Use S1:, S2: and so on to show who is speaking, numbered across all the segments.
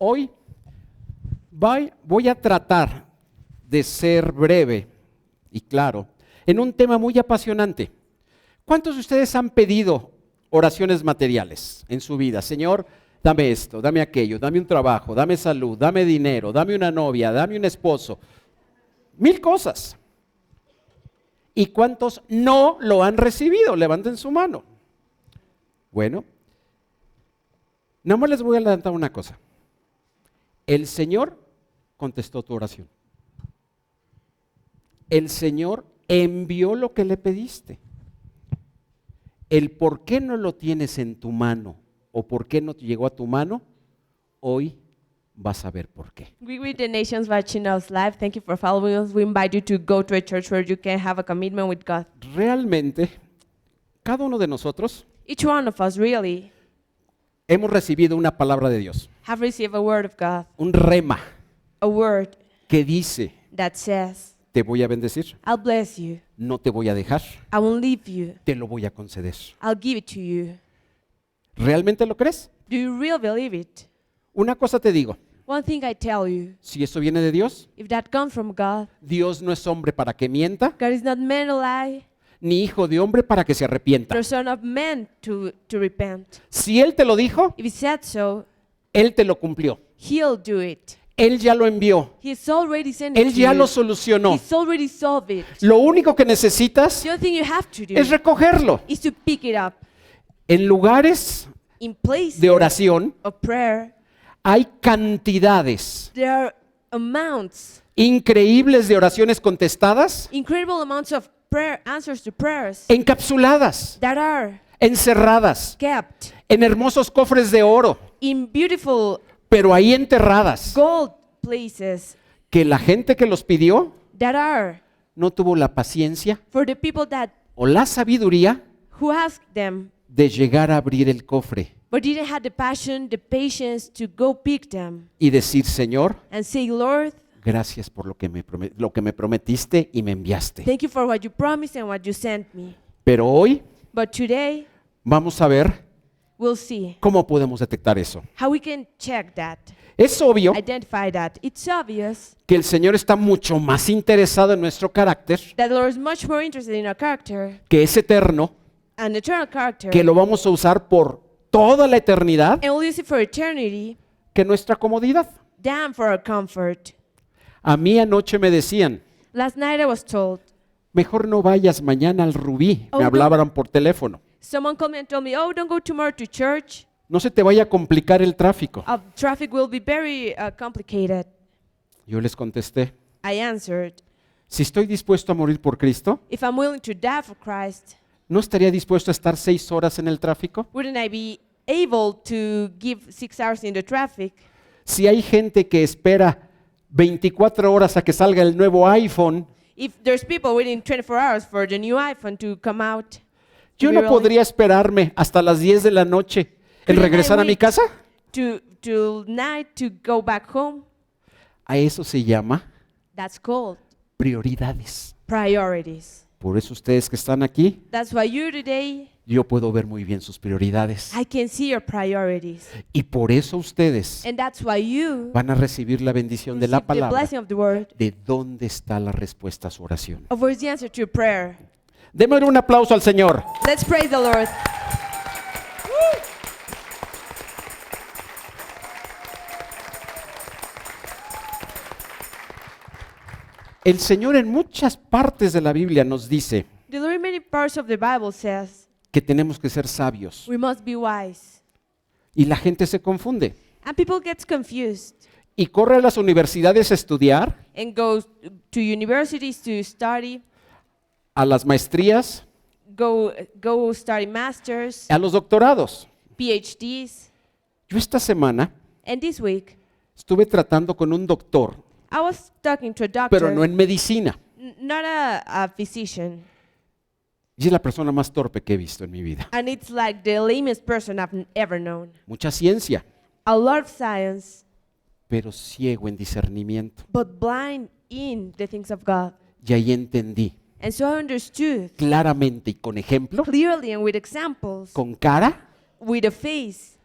S1: Hoy voy a tratar de ser breve y claro en un tema muy apasionante. ¿Cuántos de ustedes han pedido oraciones materiales en su vida? Señor, dame esto, dame aquello, dame un trabajo, dame salud, dame dinero, dame una novia, dame un esposo. 1000 cosas. ¿Y cuántos no lo han recibido? Levanten su mano. Bueno, nada más les voy a adelantar una cosa. El Señor contestó tu oración. El Señor envió lo que le pediste. El por qué no lo tienes en tu mano o por qué no llegó a tu mano, hoy vas a ver por qué.
S2: We greet the nations watching us live. Thank you for following us. We invite you to go to a church where you can have a commitment with God.
S1: Realmente, cada uno de nosotros
S2: Each one of us really
S1: hemos recibido una palabra de Dios,
S2: have received a word of God,
S1: un rema
S2: a word
S1: que dice,
S2: that says,
S1: te voy a bendecir,
S2: I'll bless you,
S1: no te voy a dejar,
S2: I won't leave you,
S1: te lo voy a conceder.
S2: I'll give it to you.
S1: ¿Realmente lo crees?
S2: Do you really believe it?
S1: Una cosa te digo,
S2: One thing I tell you,
S1: si eso viene de Dios,
S2: if that comes from God,
S1: Dios no es hombre para que mienta,
S2: God is not man to lie,
S1: ni hijo de hombre para que se arrepienta.
S2: nor son of man to repent.
S1: Si Él te lo dijo,
S2: If he said so,
S1: Él te lo cumplió.
S2: he'll do it.
S1: Él ya lo envió.
S2: He's already sent it
S1: Él
S2: to
S1: ya
S2: you.
S1: lo solucionó.
S2: He's already solved it.
S1: Lo único que necesitas
S2: The only thing you have to do
S1: es recogerlo.
S2: is to pick it up.
S1: En lugares
S2: In place
S1: de oración
S2: of prayer,
S1: hay cantidades
S2: there are amounts,
S1: increíbles de oraciones contestadas,
S2: incredible amounts of prayer answers to prayers
S1: encapsuladas,
S2: that are
S1: encerradas,
S2: kept
S1: en hermosos cofres de oro,
S2: in beautiful
S1: pero ahí enterradas,
S2: gold places
S1: que la gente que los pidió
S2: that are
S1: no tuvo la paciencia
S2: for the people that
S1: o la sabiduría
S2: who asked them
S1: de llegar a abrir el cofre
S2: but didn't have the passion, the patience to go pick them
S1: y decir, Señor,
S2: and say, Lord,
S1: gracias por lo que me prometiste y me enviaste.
S2: thank you for what you promised and what you sent me.
S1: Pero hoy
S2: But today
S1: vamos a ver
S2: we'll see
S1: cómo podemos detectar eso.
S2: how we can check that,
S1: Es obvio
S2: identify that. It's obvious
S1: que el Señor está mucho más interesado en nuestro carácter,
S2: that the Lord is much more interested in our character,
S1: que es eterno,
S2: an eternal character,
S1: que lo vamos a usar por toda la eternidad,
S2: and we'll use it for eternity
S1: que nuestra comodidad.
S2: than for our comfort.
S1: A mí anoche me decían,
S2: Last night I was told,
S1: mejor no vayas mañana al Rubí.
S2: Oh,
S1: Me
S2: no.
S1: hablaban por teléfono.
S2: someone called me and told me, oh, don't go tomorrow to church.
S1: No se te vaya a complicar el tráfico.
S2: Traffic will be very complicated.
S1: Yo les contesté,
S2: I answered,
S1: si estoy dispuesto a morir por Cristo,
S2: if I'm willing to die for Christ,
S1: ¿no estaría dispuesto a estar 6 horas en el tráfico?
S2: wouldn't I be able to give 6 hours in the traffic?
S1: Si hay gente que espera 24 horas a que salga el nuevo iPhone,
S2: If there's people waiting 24 hours for the new iPhone to come out,
S1: yo
S2: to
S1: no
S2: be released,
S1: podría esperarme hasta las 10 de la noche en
S2: Couldn't I
S1: regresar a mi
S2: wait?
S1: casa.
S2: to night to go back home.
S1: A eso se llama
S2: That's called
S1: prioridades.
S2: priorities.
S1: Por eso ustedes que están aquí,
S2: That's why you today,
S1: yo puedo ver muy bien sus prioridades.
S2: I can see your priorities.
S1: Y por eso ustedes
S2: And that's why you
S1: van a recibir la bendición de
S2: receive
S1: la
S2: the
S1: palabra.
S2: blessing of the word.
S1: ¿De dónde está la respuesta a su oración?
S2: Of where's the answer to prayer?
S1: Démosle un aplauso al Señor.
S2: Let's praise the Lord.
S1: El Señor en muchas partes de la Biblia nos dice
S2: The Lord in many parts of the Bible says
S1: que tenemos que ser sabios.
S2: we must be wise.
S1: Y la gente se confunde.
S2: And people get confused
S1: Y corre a las universidades a estudiar,
S2: and go to universities to study,
S1: a las maestrías,
S2: go study masters,
S1: a los doctorados.
S2: PhDs.
S1: Yo esta semana
S2: And this week,
S1: estuve tratando con un doctor,
S2: I was talking to a doctor,
S1: pero no en medicina.
S2: not a physician.
S1: Y es la persona más torpe que he visto en mi vida.
S2: And it's like the lamest person I've ever known.
S1: Mucha ciencia,
S2: A lot of science,
S1: pero ciego en discernimiento.
S2: but blind in the things of God.
S1: Y ahí entendí
S2: And so I understood
S1: claramente y con ejemplo,
S2: clearly and with examples,
S1: con cara,
S2: with a face,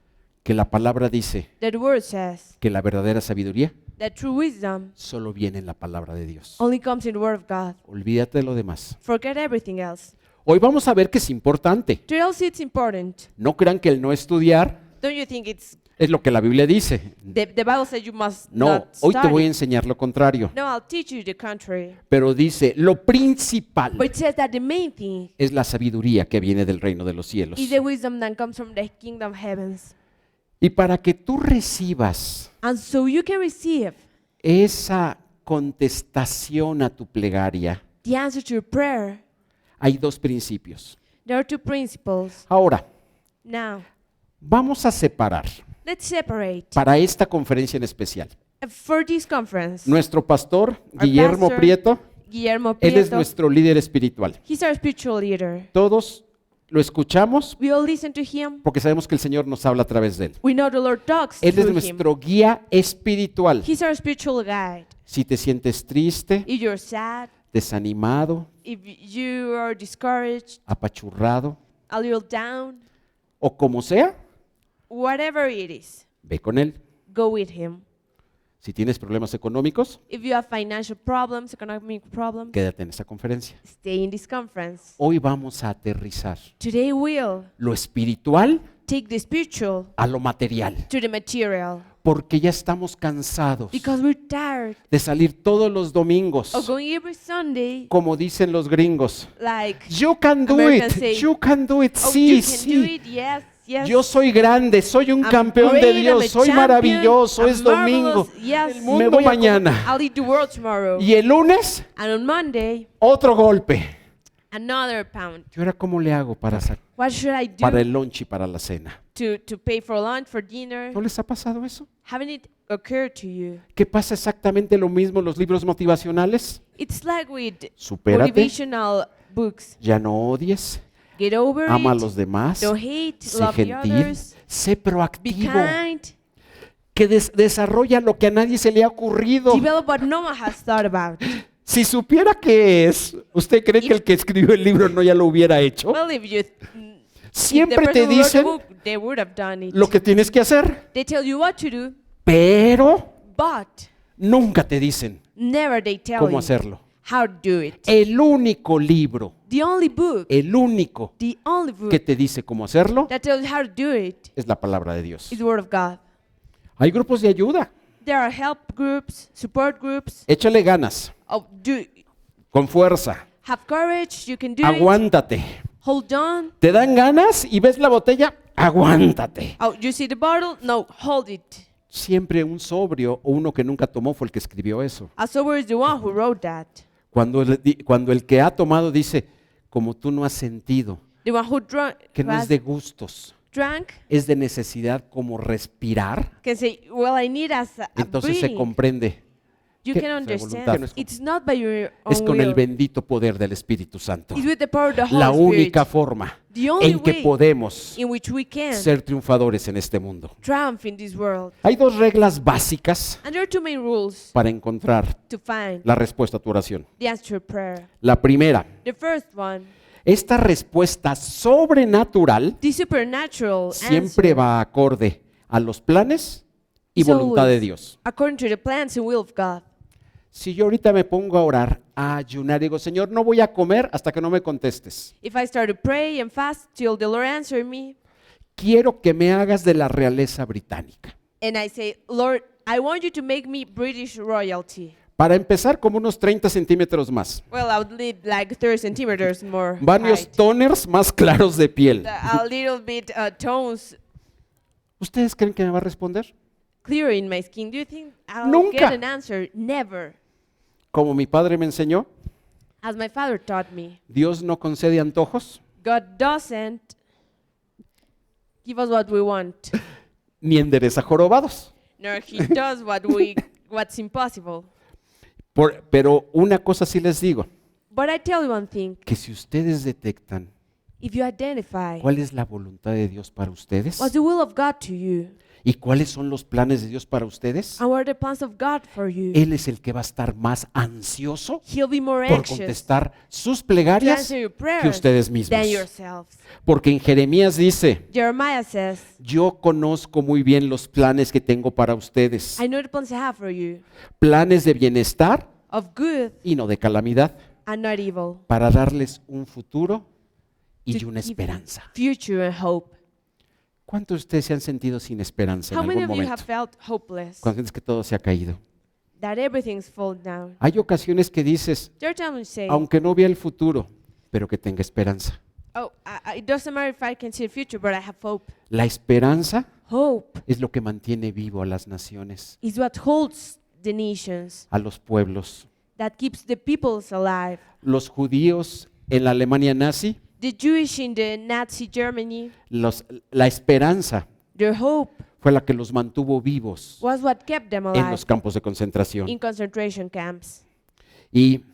S1: que la palabra dice
S2: that the word says
S1: que la verdadera sabiduría
S2: that true wisdom
S1: solo viene en la palabra de Dios.
S2: only comes in the word of God.
S1: Olvídate de lo demás.
S2: Forget everything else.
S1: Hoy vamos a ver que es importante.
S2: To else it's important.
S1: No crean que el no estudiar
S2: Don't you think it's
S1: es lo que la Biblia dice.
S2: the Bible says you must
S1: No,
S2: not
S1: hoy te voy a
S2: study?
S1: enseñar lo contrario.
S2: No, I'll teach you the contrary.
S1: Pero dice, lo principal
S2: But it says that the main thing
S1: es la sabiduría que viene del reino de los cielos.
S2: is the wisdom that comes from the kingdom of heavens.
S1: Y para que tú recibas
S2: And so you can receive
S1: esa contestación a tu plegaria,
S2: the answer to your prayer.
S1: hay dos principios.
S2: There are two principles.
S1: Ahora,
S2: Now,
S1: vamos a separar
S2: let's separate.
S1: para esta conferencia en especial.
S2: For this conference,
S1: Nuestro pastor, Guillermo
S2: pastor,
S1: Prieto,
S2: Guillermo
S1: él es
S2: Prieto,
S1: nuestro líder espiritual.
S2: he's our spiritual leader.
S1: Todos lo escuchamos
S2: We all listen to him.
S1: porque sabemos que el Señor nos habla a través de él.
S2: We know the Lord talks
S1: Él es
S2: through him.
S1: nuestro guía espiritual.
S2: He's our spiritual guide.
S1: Si te sientes triste,
S2: If you're sad,
S1: desanimado,
S2: if you are discouraged,
S1: apachurrado
S2: a little down,
S1: o como sea,
S2: whatever it is,
S1: ve con él.
S2: go with him.
S1: Si tienes problemas económicos,
S2: If you have financial problems, economic problems,
S1: quédate en esta conferencia.
S2: stay in this conference.
S1: Hoy vamos a aterrizar
S2: Today we'll
S1: lo espiritual
S2: take the spiritual
S1: a lo material,
S2: to the material
S1: porque ya estamos cansados
S2: because we're tired
S1: de salir todos los domingos,
S2: of going every Sunday
S1: como dicen los gringos.
S2: like,
S1: You can do
S2: Americans
S1: it,
S2: say,
S1: you can do it,
S2: oh,
S1: sí,
S2: you can do
S1: sí.
S2: it, yes, yes.
S1: Yo soy grande, soy un
S2: I'm
S1: campeón de
S2: great, I'm
S1: Dios,
S2: a
S1: soy
S2: champion,
S1: maravilloso,
S2: I'm
S1: es domingo.
S2: marvelous, yes.
S1: Me voy mañana.
S2: I'll lead the world tomorrow.
S1: Y el lunes,
S2: And on Monday,
S1: otro golpe.
S2: another pound.
S1: ¿Y ahora cómo le hago
S2: What should I do
S1: para el lunch y para la cena?
S2: to pay for lunch, for dinner?
S1: ¿No les ha pasado eso?
S2: Haven't it occurred to you?
S1: ¿Qué pasa exactamente lo mismo en los libros motivacionales?
S2: It's like with
S1: Supérate,
S2: motivational books.
S1: ya no odies,
S2: Get over
S1: ama a
S2: it.
S1: los demás,
S2: Don't hate.
S1: sé
S2: Love the
S1: gentil,
S2: others.
S1: sé
S2: Be
S1: proactivo,
S2: kind.
S1: que desarrolla lo que a nadie se le ha ocurrido.
S2: Develop what no one has thought about.
S1: Si supiera qué es, ¿usted cree que el que escribió el libro no ya lo hubiera hecho?
S2: Well, if you if the
S1: Siempre
S2: person
S1: te
S2: who wrote the
S1: dicen
S2: book, they would have done it.
S1: lo que tienes que hacer,
S2: They tell you what to do,
S1: pero
S2: but
S1: nunca te dicen
S2: never they tell
S1: cómo
S2: you
S1: hacerlo.
S2: how to do it.
S1: El único libro,
S2: The only book,
S1: el único
S2: the only book
S1: que te dice cómo hacerlo
S2: that tells you how to do it
S1: es la palabra de Dios.
S2: is the Word of God.
S1: Hay grupos de ayuda,
S2: There are help groups, support groups.
S1: échale ganas,
S2: Oh,
S1: con fuerza,
S2: have courage, you can do it.
S1: aguántate.
S2: Hold on.
S1: ¿Te dan ganas y ves la botella? Aguántate.
S2: Oh, you see the bottle? No, hold it.
S1: Siempre un sobrio o uno que nunca tomó fue el que escribió eso.
S2: A sober is the one who wrote that.
S1: Cuando el que ha tomado dice, como tú no has sentido,
S2: The one who
S1: que no es de gustos,
S2: drank
S1: es de necesidad como respirar,
S2: can say, well, I need a
S1: entonces se
S2: breathing.
S1: comprende.
S2: You
S1: que
S2: can
S1: nuestra
S2: understand.
S1: voluntad
S2: It's not by your
S1: es
S2: own
S1: con el
S2: will.
S1: bendito poder del Espíritu Santo.
S2: It's with the power of the Holy
S1: La
S2: Spirit.
S1: única forma
S2: The only
S1: en que
S2: way
S1: podemos
S2: in which we can
S1: ser triunfadores en este mundo.
S2: triumph in this world.
S1: Hay dos reglas básicas
S2: And there are two main rules
S1: para encontrar
S2: to find
S1: la respuesta a tu oración.
S2: the answer to prayer.
S1: La primera,
S2: The first one,
S1: esta respuesta sobrenatural
S2: the supernatural
S1: siempre
S2: answer
S1: va acorde a los planes y
S2: is
S1: voluntad de
S2: always
S1: Dios.
S2: according to the plans and will of God.
S1: Si yo ahorita me pongo a orar, a ayunar, digo, Señor, no voy a comer hasta que no me contestes.
S2: If I start to pray and fast till the Lord answer me,
S1: Quiero que me hagas de la realeza británica.
S2: and I say, Lord, I want you to make me British royalty.
S1: Para empezar, como unos 30 centímetros más.
S2: Well, I would need like 30 centimeters more
S1: Varios
S2: height.
S1: toners más claros de piel.
S2: A little bit tones
S1: ¿Ustedes creen que me va a responder?
S2: clearer in my skin. Do you think I'll
S1: Nunca.
S2: get an answer? Never.
S1: Como mi padre me enseñó,
S2: As my father taught me,
S1: Dios no concede antojos
S2: God doesn't give us what we want,
S1: ni endereza jorobados.
S2: nor He does what's impossible.
S1: Pero una cosa sí les digo,
S2: But I tell you one thing:
S1: que si ustedes detectan
S2: if you identify
S1: cuál es la voluntad de Dios para ustedes
S2: what's the will of God to you
S1: y cuáles son los planes de Dios para ustedes,
S2: and what are the plans of God for you,
S1: Él es el que va a estar más ansioso
S2: He'll be more
S1: por
S2: anxious
S1: contestar sus
S2: to
S1: plegarias
S2: answer your
S1: que
S2: prayers
S1: ustedes mismos.
S2: than yourselves.
S1: Porque en Jeremías dice,
S2: Jeremiah says,
S1: yo conozco muy bien los planes que tengo para ustedes,
S2: I know the plans I have for you,
S1: planes de bienestar
S2: of good
S1: y no de calamidad,
S2: and not evil,
S1: para darles un futuro y
S2: to
S1: una
S2: give you
S1: esperanza.
S2: future and hope.
S1: ¿Cuántos de ustedes se han sentido sin esperanza en
S2: How many
S1: algún
S2: of you have
S1: momento?
S2: felt hopeless,
S1: Cuando sientes que todo se ha caído.
S2: that everything's fallen down?
S1: Hay ocasiones que dices,
S2: There are times when you say,
S1: aunque no vea el futuro, pero que tenga esperanza.
S2: oh, it doesn't matter if I can see the future, but I have hope.
S1: La esperanza
S2: Hope
S1: es lo que mantiene vivo a las naciones,
S2: is what holds the nations,
S1: a los pueblos.
S2: that keeps the peoples alive.
S1: Los judíos en la Alemania nazi,
S2: The Jewish in the Nazi Germany,
S1: la esperanza
S2: their hope
S1: fue la que los mantuvo vivos
S2: was what kept them
S1: en
S2: alive
S1: los campos de concentración.
S2: in concentration camps.
S1: Y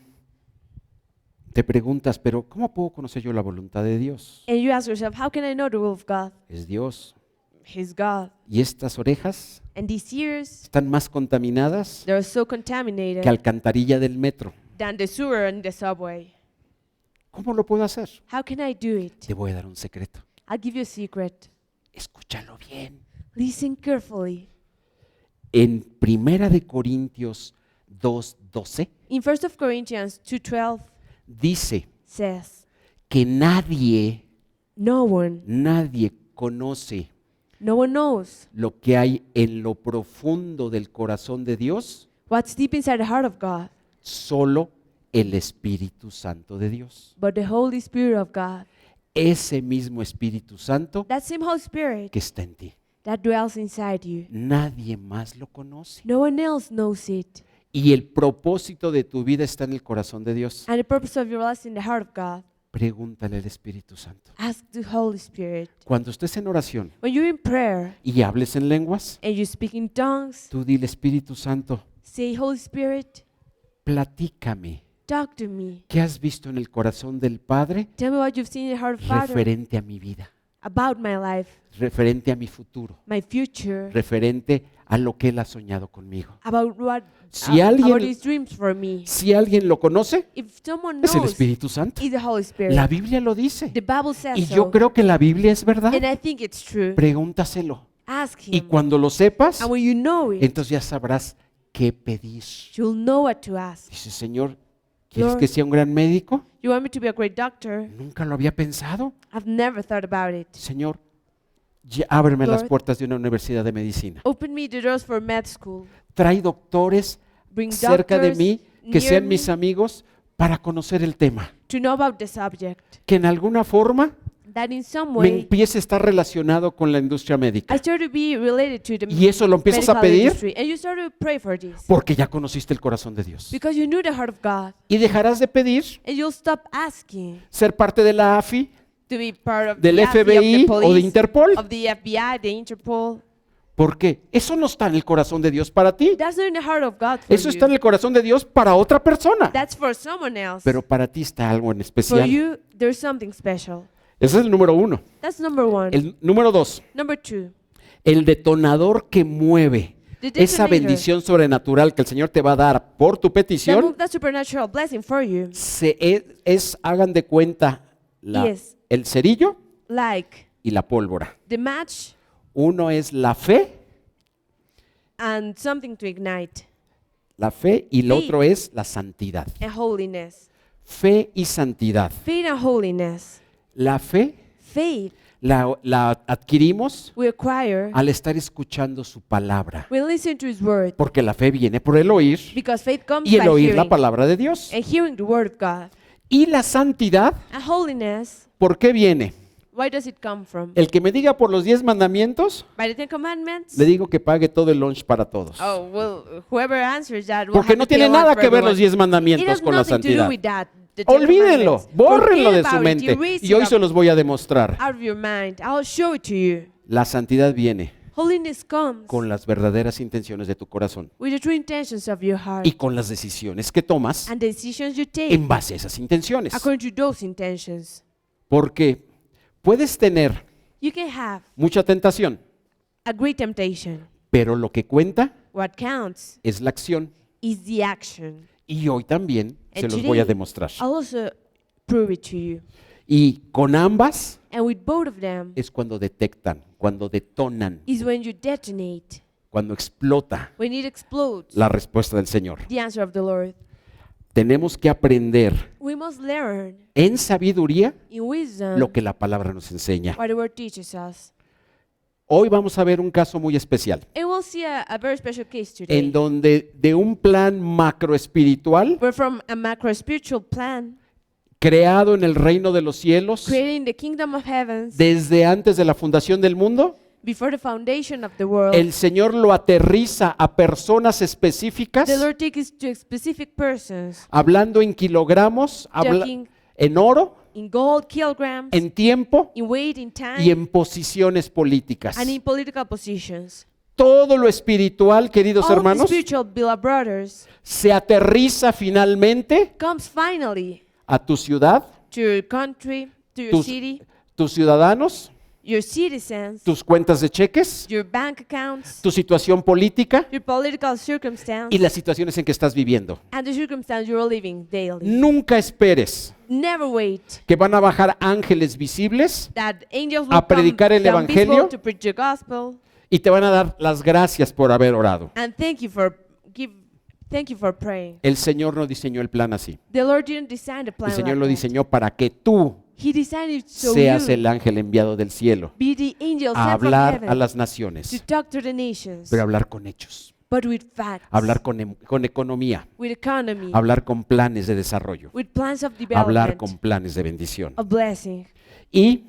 S1: te preguntas, pero ¿cómo puedo conocer yo la voluntad de Dios?
S2: And you ask yourself, how can I know the will of God?
S1: Es Dios.
S2: He's God.
S1: Y estas orejas
S2: And these ears,
S1: están más contaminadas
S2: they're so
S1: que
S2: contaminated
S1: alcantarilla del metro.
S2: than the sewer and the subway.
S1: ¿Cómo lo puedo hacer?
S2: How can I do it?
S1: Te voy a dar un secreto.
S2: I'll give you a secret.
S1: Escúchalo bien.
S2: Listen carefully.
S1: En Primera de Corintios 2:12
S2: In 1 Corinthians 2:12
S1: dice
S2: says,
S1: que nadie
S2: no one
S1: conoce
S2: knows
S1: lo que hay en lo profundo del corazón de Dios,
S2: what's deep inside the heart of God,
S1: solo el Espíritu Santo de Dios.
S2: but the Holy Spirit of God.
S1: Ese mismo Espíritu Santo
S2: That same Holy Spirit
S1: que está en ti.
S2: that dwells inside you.
S1: Nadie más lo conoce.
S2: No one else knows it.
S1: Y el propósito de tu vida está en el corazón de Dios.
S2: And the purpose of your life is in the heart of God.
S1: Pregúntale al Espíritu Santo.
S2: Ask the Holy Spirit.
S1: Cuando estés en oración
S2: When you're in prayer
S1: y hables en lenguas,
S2: and you speak in tongues,
S1: tú dile, Espíritu Santo,
S2: say, Holy Spirit,
S1: platícame.
S2: talk to me.
S1: ¿Qué has visto en el corazón del Padre
S2: Tell me what you've seen in the heart of Father
S1: referente a mi vida,
S2: about my life,
S1: referente a mi futuro,
S2: my future,
S1: referente a lo que Él ha soñado conmigo?
S2: about what
S1: Si
S2: about
S1: alguien,
S2: his dreams for me.
S1: si alguien lo conoce,
S2: If someone
S1: es el
S2: knows,
S1: Espíritu Santo.
S2: it's the Holy Spirit.
S1: La Biblia lo dice.
S2: The Bible says
S1: Y
S2: so.
S1: yo creo que la Biblia es verdad.
S2: And I think it's true.
S1: Pregúntaselo.
S2: Ask
S1: Y
S2: him.
S1: cuando lo sepas,
S2: And when you know it,
S1: entonces ya sabrás qué pedir.
S2: you'll know what to ask.
S1: Dice, Señor, ¿quieres
S2: Lord,
S1: que sea un gran médico?
S2: You want me to be a great doctor?
S1: Nunca lo había pensado.
S2: I've never thought about it.
S1: Señor, ya ábreme las
S2: Lord,
S1: puertas de una universidad de medicina.
S2: Open me the doors for med school.
S1: Trae doctores
S2: Bring
S1: cerca de
S2: doctors
S1: mí que
S2: near
S1: sean
S2: me
S1: mis amigos para conocer el tema.
S2: to know about the subject.
S1: Que en alguna forma
S2: That in some
S1: me
S2: way
S1: empiece a estar relacionado con la industria
S2: I
S1: médica.
S2: start to be related to the
S1: Y eso lo empiezas a
S2: medical
S1: pedir
S2: industry. And you start to pray for this.
S1: porque ya conociste el corazón de Dios.
S2: Because you knew the heart of God.
S1: Y dejarás de pedir
S2: And you'll stop asking
S1: ser parte de la AFI,
S2: to be part of
S1: del
S2: the AFI, of the
S1: FBI o de
S2: police,
S1: Interpol.
S2: of the FBI, the Interpol.
S1: Porque eso no está en el corazón de Dios para ti.
S2: That's not in the heart of God for
S1: Eso está en
S2: you.
S1: el corazón de Dios para otra persona.
S2: That's for someone else.
S1: Pero para ti está algo en
S2: For
S1: especial.
S2: you, there's something special.
S1: Ese es el número 1.
S2: That's number one.
S1: El número 2,
S2: Number two,
S1: el detonador que mueve
S2: the
S1: esa
S2: detonator
S1: bendición sobrenatural que el Señor te va a dar por tu
S2: that
S1: petición,
S2: move that supernatural blessing for you.
S1: hagan de cuenta,
S2: Yes.
S1: el cerillo
S2: Like
S1: y la pólvora.
S2: the match
S1: Uno es la fe
S2: and something to ignite,
S1: y el
S2: Faith.
S1: otro es la santidad.
S2: and holiness.
S1: Fe y santidad.
S2: Faith and holiness.
S1: La fe
S2: Faith
S1: la adquirimos
S2: we acquire
S1: al estar escuchando su palabra.
S2: when we listen to His word,
S1: Porque la fe viene por el oír
S2: because faith comes
S1: y el
S2: by
S1: oír la
S2: hearing,
S1: palabra de Dios.
S2: and hearing the word of God.
S1: Y la santidad,
S2: And holiness,
S1: ¿por qué viene?
S2: where does it come from?
S1: El que me diga por los 10 mandamientos,
S2: By the Ten Commandments?
S1: le digo que pague todo el lunch para todos.
S2: Oh, well, whoever answers that will
S1: Porque
S2: have
S1: no
S2: to pay
S1: tiene
S2: a lot
S1: nada
S2: for
S1: que ver los
S2: everyone.
S1: 10
S2: It
S1: mandamientos
S2: has
S1: con la
S2: nothing to do
S1: santidad.
S2: with that. The Ten
S1: Olvídenlo,
S2: Commandments.
S1: bórrenlo de
S2: Forget
S1: su
S2: about it,
S1: mente.
S2: erase
S1: Y hoy
S2: it
S1: se los voy a demostrar.
S2: out of your mind. I'll show it to you.
S1: La santidad viene
S2: Holiness comes
S1: con las verdaderas intenciones de tu corazón
S2: with the true intentions of your heart
S1: y con las decisiones que tomas
S2: and the decisions you take
S1: en base a esas intenciones.
S2: according to those intentions.
S1: Porque Puedes tener
S2: You can have
S1: mucha tentación,
S2: a great temptation.
S1: pero lo que cuenta
S2: What counts
S1: es la acción.
S2: is the action.
S1: Y hoy también se
S2: And
S1: los voy a
S2: today,
S1: demostrar.
S2: I'll also prove it to you.
S1: Y con ambas
S2: And with both of them
S1: es cuando detectan, cuando detonan,
S2: is when you detonate,
S1: cuando explota
S2: when it explodes,
S1: la respuesta del Señor.
S2: the answer of the Lord.
S1: Tenemos que aprender
S2: We must learn
S1: en sabiduría
S2: in wisdom
S1: lo que la palabra nos enseña.
S2: what the Word teaches us.
S1: Hoy vamos a ver un caso muy especial,
S2: And we'll see a very special case today.
S1: en donde de un plan macroespiritual
S2: We're from a macro spiritual plan,
S1: creado en el reino de los cielos
S2: creating the kingdom of heavens
S1: desde antes de la fundación del mundo,
S2: before the foundation of the world.
S1: el Señor lo aterriza a personas específicas,
S2: The Lord takes it to specific persons,
S1: hablando en kilogramos,
S2: talking
S1: en oro,
S2: in gold, kilograms,
S1: en tiempo
S2: in weight, in
S1: y
S2: time,
S1: en posiciones políticas.
S2: and in political positions.
S1: Todo lo espiritual, queridos
S2: All of the
S1: hermanos,
S2: spiritual, beloved brothers,
S1: se aterriza finalmente
S2: comes finally
S1: a tu ciudad,
S2: to your country, to your
S1: tus,
S2: city,
S1: tus ciudadanos,
S2: your citizens,
S1: tus cuentas de cheques,
S2: your bank accounts,
S1: tu situación política
S2: your political circumstance,
S1: y las situaciones en que estás viviendo.
S2: and the circumstance you're living daily.
S1: Nunca esperes
S2: Never wait
S1: que van a bajar ángeles visibles
S2: that angels will
S1: a predicar el
S2: come down visible
S1: evangelio
S2: to preach the gospel,
S1: y te van a dar las gracias por haber orado.
S2: and thank you for praying.
S1: El Señor no diseñó el plan así.
S2: The Lord didn't design the plan
S1: El Señor
S2: like
S1: lo
S2: that.
S1: diseñó para que tú
S2: He designed it so
S1: seas
S2: you
S1: el ángel enviado del cielo
S2: be the angel
S1: a
S2: sent from
S1: hablar a
S2: heaven
S1: las
S2: to
S1: naciones,
S2: talk to the nations,
S1: pero hablar con hechos,
S2: but with facts,
S1: hablar con economía,
S2: with economy,
S1: hablar con planes de desarrollo,
S2: with plans of
S1: hablar
S2: development,
S1: con planes de bendición.
S2: of blessing.
S1: Y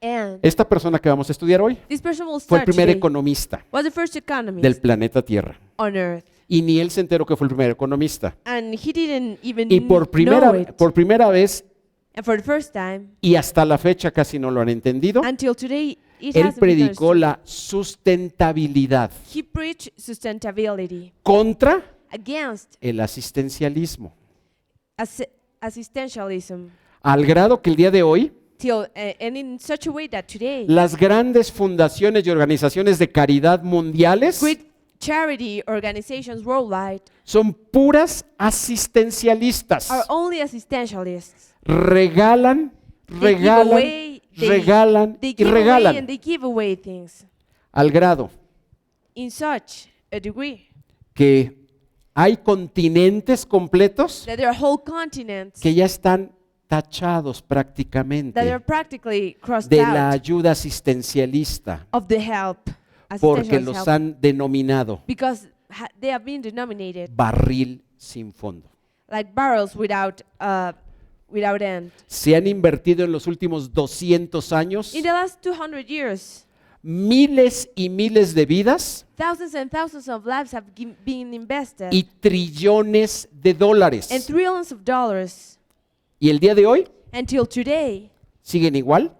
S2: And
S1: esta persona que vamos a estudiar hoy
S2: this person will
S1: fue el
S2: start
S1: primer
S2: today,
S1: economista
S2: was the first economist
S1: del planeta Tierra.
S2: on earth.
S1: Y ni él se enteró que fue el primer economista.
S2: And he didn't even
S1: Y por
S2: know it.
S1: primera vez,
S2: And for the first time,
S1: y hasta la fecha casi no lo han entendido,
S2: until today, it
S1: él
S2: hasn't been
S1: predicó
S2: understood.
S1: la sustentabilidad
S2: He preached sustainability
S1: contra
S2: against
S1: el asistencialismo.
S2: assistentialism,
S1: Al grado que el día de hoy,
S2: and in such a way that today,
S1: las grandes fundaciones y organizaciones de caridad mundiales
S2: great charity organizations worldwide
S1: son puras asistencialistas.
S2: are only assistentialists.
S1: Regalan,
S2: They
S1: regalan,
S2: give away,
S1: regalan
S2: they
S1: y
S2: give away and
S1: regalan.
S2: they give away things
S1: Al grado
S2: in such a degree
S1: que hay continentes completos
S2: that there are whole continents
S1: que ya están tachados
S2: that are
S1: prácticamente
S2: practically crossed
S1: de la
S2: out
S1: ayuda asistencialista
S2: of the help,
S1: porque
S2: assistential
S1: los
S2: help,
S1: han denominado
S2: because they have been denominated
S1: barril sin fondo.
S2: like barrels without end.
S1: Se han invertido en los últimos 200 años
S2: In the last 200 years,
S1: miles y miles de vidas
S2: thousands and thousands of lives have been invested,
S1: y trillones de dólares.
S2: and trillions of dollars.
S1: Y el día de hoy
S2: Until today,
S1: siguen igual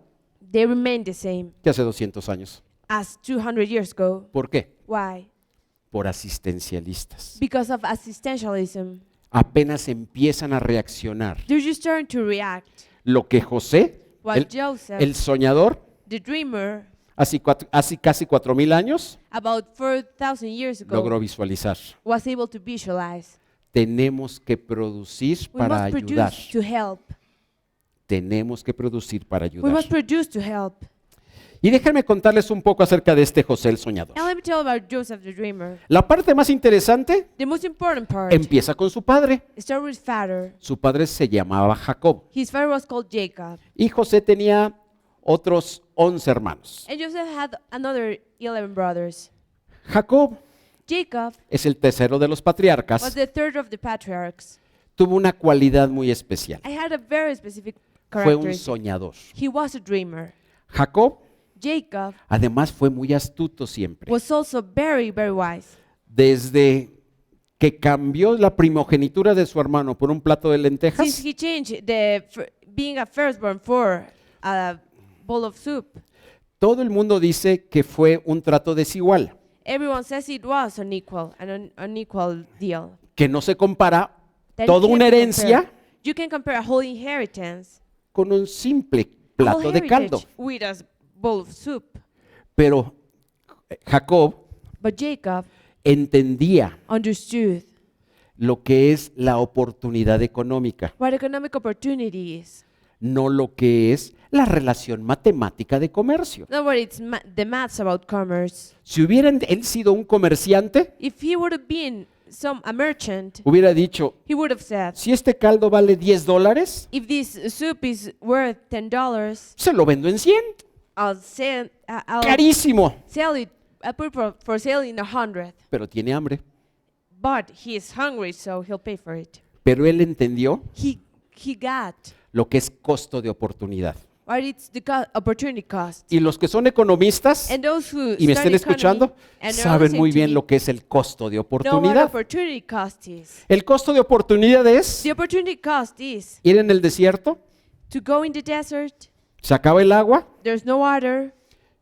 S2: they remain the same
S1: que hace 200 años.
S2: as 200 years ago.
S1: ¿Por qué?
S2: Why?
S1: Por asistencialistas.
S2: Because of assistentialism.
S1: Apenas empiezan a reaccionar.
S2: They're just starting to react.
S1: Lo que José,
S2: What
S1: el,
S2: Joseph,
S1: el soñador,
S2: the dreamer,
S1: hace casi 4,000 años,
S2: about 4,000 years ago,
S1: logró visualizar.
S2: was able to visualize.
S1: Tenemos que producir
S2: We
S1: para
S2: must
S1: ayudar.
S2: produce to help.
S1: Tenemos que producir para
S2: We
S1: ayudar.
S2: must produce to help.
S1: Y déjenme contarles un poco acerca de este José el soñador.
S2: And let me tell about Joseph the dreamer.
S1: La parte más interesante
S2: The most important part
S1: empieza con su padre.
S2: starts with father.
S1: Su padre se llamaba Jacob
S2: His father was called Jacob.
S1: y José tenía otros 11 hermanos.
S2: And Joseph had another 11 brothers.
S1: Jacob
S2: Jacob
S1: es el tercero de los
S2: was
S1: patriarcas.
S2: the third of the patriarchs.
S1: Tuvo una cualidad muy especial.
S2: I had a very specific
S1: Fue un
S2: characteristic.
S1: soñador.
S2: He was a dreamer.
S1: Jacob
S2: Jacob
S1: además fue muy astuto siempre.
S2: was also very, very wise.
S1: Desde que cambió la primogenitura de su hermano por un plato de
S2: Since
S1: lentejas,
S2: he changed being a firstborn for a bowl of soup,
S1: todo el mundo dice que fue un trato desigual,
S2: everyone says it was an unequal deal.
S1: que no se compara
S2: That
S1: toda
S2: you
S1: una
S2: can't
S1: herencia
S2: compare. You can compare a whole inheritance
S1: con un simple plato de caldo.
S2: with a bowl of soup.
S1: Pero Jacob
S2: But Jacob
S1: entendía
S2: understood
S1: lo que es la oportunidad económica,
S2: what economic opportunity is.
S1: no lo que es la relación matemática de comercio.
S2: Not what it's the maths about commerce.
S1: Si hubiera él sido un comerciante,
S2: If he would have been a merchant,
S1: hubiera dicho,
S2: he would have said,
S1: si este caldo vale $10,
S2: if this soup is worth $10,
S1: se lo vendo en 100.
S2: I'll sell
S1: Carísimo.
S2: it. I'll put it for sale in 100.
S1: Pero tiene hambre.
S2: But he is hungry, so he'll pay for it.
S1: Pero él entendió
S2: He got
S1: lo que es costo de oportunidad.
S2: what it's the opportunity cost.
S1: Y los que son economistas
S2: And those who
S1: y me estén
S2: study economy
S1: escuchando,
S2: and are
S1: saben
S2: listening
S1: muy
S2: to
S1: bien
S2: me
S1: lo que es el costo de
S2: know what
S1: oportunidad.
S2: opportunity cost is.
S1: El costo de oportunidad es
S2: The opportunity cost is
S1: ir en el desierto,
S2: to go in the desert.
S1: se acaba el agua,
S2: There's no water.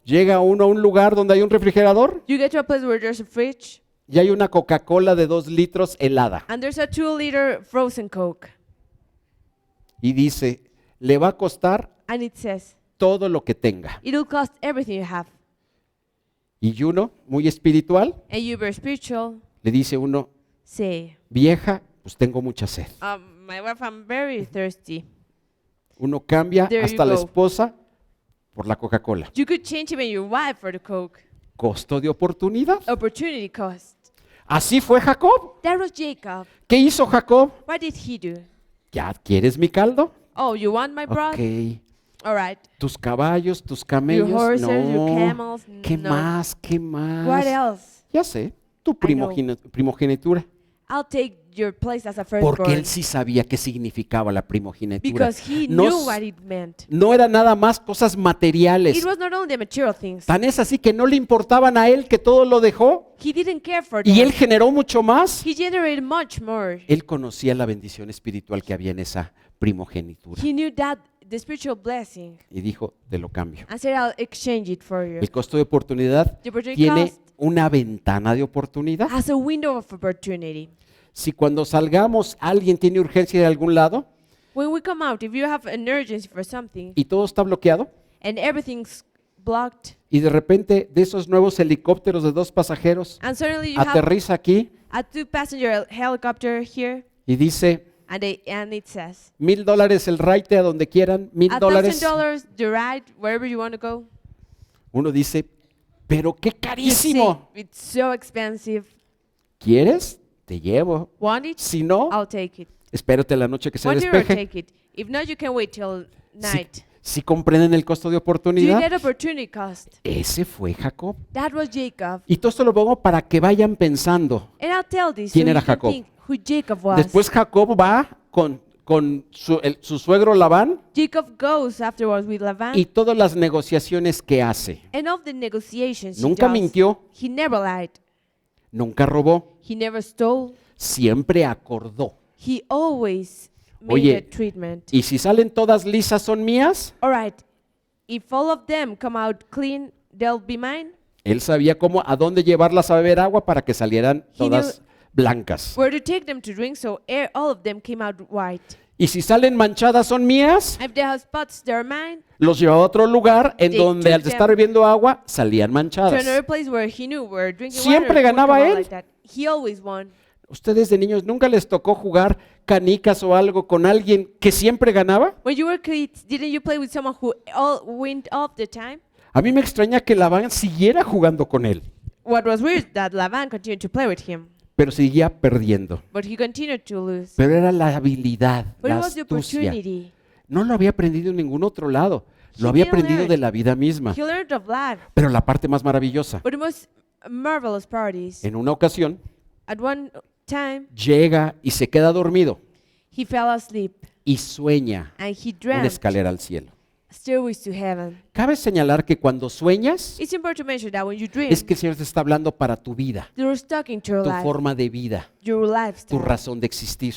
S1: llega uno a un lugar donde hay un refrigerador
S2: You get to a place where there's a fridge
S1: y hay una Coca-Cola de 2 litros helada.
S2: and there's a 2-liter frozen Coke.
S1: Y dice, le va a costar
S2: And it says,
S1: todo lo que tenga.
S2: it'll cost everything you have.
S1: Y uno, muy espiritual,
S2: And you very spiritual,
S1: le dice uno,
S2: say,
S1: vieja, pues tengo mucha sed.
S2: my wife, I'm very thirsty.
S1: Uno cambia
S2: There you
S1: hasta la
S2: go.
S1: esposa por la Coca-Cola.
S2: You could change even your wife for the Coke.
S1: Costo de oportunidad.
S2: Opportunity cost.
S1: Así fue Jacob.
S2: That was Jacob.
S1: ¿Qué hizo Jacob?
S2: What did he do?
S1: ¿Ya quieres mi caldo?
S2: Oh, you want my broth?
S1: Ok.
S2: All right.
S1: Tus caballos, tus camellos.
S2: Your horses, your
S1: No.
S2: camels.
S1: ¿Qué
S2: No.
S1: más? ¿Qué más?
S2: What else?
S1: Ya sé, tu
S2: know.
S1: primogenitura.
S2: I'll take your place as a
S1: Porque
S2: firstborn.
S1: él sí sabía qué significaba la primogenitura.
S2: Because he
S1: No,
S2: knew what it meant.
S1: no era nada más cosas materiales.
S2: It was not only the material things.
S1: Tan es así que no le importaban a él que todo lo dejó
S2: He didn't care for
S1: y
S2: them.
S1: él generó mucho más.
S2: He generated much more.
S1: Él conocía la bendición espiritual que había en esa primogenitura
S2: He knew that the spiritual blessing
S1: y dijo, te lo cambio.
S2: and said, I'll exchange it for you.
S1: El costo de oportunidad
S2: The opportunity
S1: tiene
S2: cost
S1: una ventana de oportunidad.
S2: as a window of opportunity.
S1: Si cuando salgamos alguien tiene urgencia de algún lado
S2: When we come out, if you have an urgency for something
S1: y todo está bloqueado
S2: and everything's blocked,
S1: y de repente de esos nuevos helicópteros de 2 pasajeros
S2: and suddenly you have
S1: aterriza aquí
S2: a 2-passenger helicopter here,
S1: y dice
S2: and it says,
S1: $1,000 el raite a donde quieran, $1,000.
S2: $1,000 the ride wherever you want to go.
S1: Uno dice, pero qué
S2: You say,
S1: carísimo.
S2: it's so expensive.
S1: ¿Quieres? Te llevo.
S2: Want it?
S1: Si no,
S2: I'll take it.
S1: espérate la noche que se
S2: Want it or
S1: despeje.
S2: take it. If not, you can wait till
S1: Si,
S2: night.
S1: si comprenden el costo de
S2: Do you
S1: oportunidad,
S2: get opportunity cost?
S1: ese fue Jacob.
S2: That was Jacob.
S1: Y todo esto lo pongo para que vayan pensando.
S2: And I'll tell this
S1: ¿Quién
S2: so
S1: era
S2: you can
S1: Jacob?
S2: think who Jacob was.
S1: Después Jacob va con su suegro Labán
S2: Jacob goes afterwards with Laban
S1: y todas las negociaciones que hace.
S2: and of the negotiations
S1: Nunca
S2: he does.
S1: mintió,
S2: He never lied.
S1: nunca robó,
S2: He never stole.
S1: siempre acordó.
S2: He always made
S1: Oye,
S2: a treatment.
S1: y si salen todas lisas son mías,
S2: All right. If all of them come out clean, they'll be mine.
S1: él sabía a dónde llevarlas a beber agua para que salieran todas blancas.
S2: Where to take them to drink, so all of them came out white.
S1: Y si salen manchadas son mías,
S2: If they have spots, they're mine.
S1: los llevaba a otro lugar en
S2: They
S1: donde
S2: took
S1: al estar
S2: them
S1: bebiendo agua salían
S2: To
S1: manchadas.
S2: another place where he knew where drinking
S1: Siempre
S2: water would
S1: ganaba
S2: come out
S1: él.
S2: like that. He always won.
S1: ¿Ustedes de niños nunca les tocó jugar canicas o algo con alguien que siempre ganaba?
S2: When you were kids, didn't you play with someone who all went all the time?
S1: A mí me extraña que Labán siguiera jugando con él,
S2: What was weird that Laban continued to play with him,
S1: pero seguía perdiendo.
S2: but he continued to lose.
S1: Pero era la habilidad,
S2: But
S1: la
S2: it was the
S1: astucia.
S2: opportunity.
S1: No lo había aprendido en ningún otro lado. Lo
S2: He
S1: había
S2: didn't
S1: aprendido
S2: learn.
S1: de la vida misma.
S2: He learned of life.
S1: Pero la parte más maravillosa,
S2: But the most marvelous part is,
S1: en una ocasión
S2: at one time,
S1: llega y se queda dormido
S2: he fell asleep
S1: y sueña
S2: and he
S1: una
S2: dreamt
S1: escalera al cielo.
S2: stairways to heaven.
S1: Cabe señalar que cuando sueñas
S2: It's important to mention that when you dream,
S1: es que el Señor te está hablando para tu vida,
S2: you're stuck into your
S1: tu
S2: life,
S1: forma de vida,
S2: your
S1: tu
S2: lifestyle,
S1: razón de existir.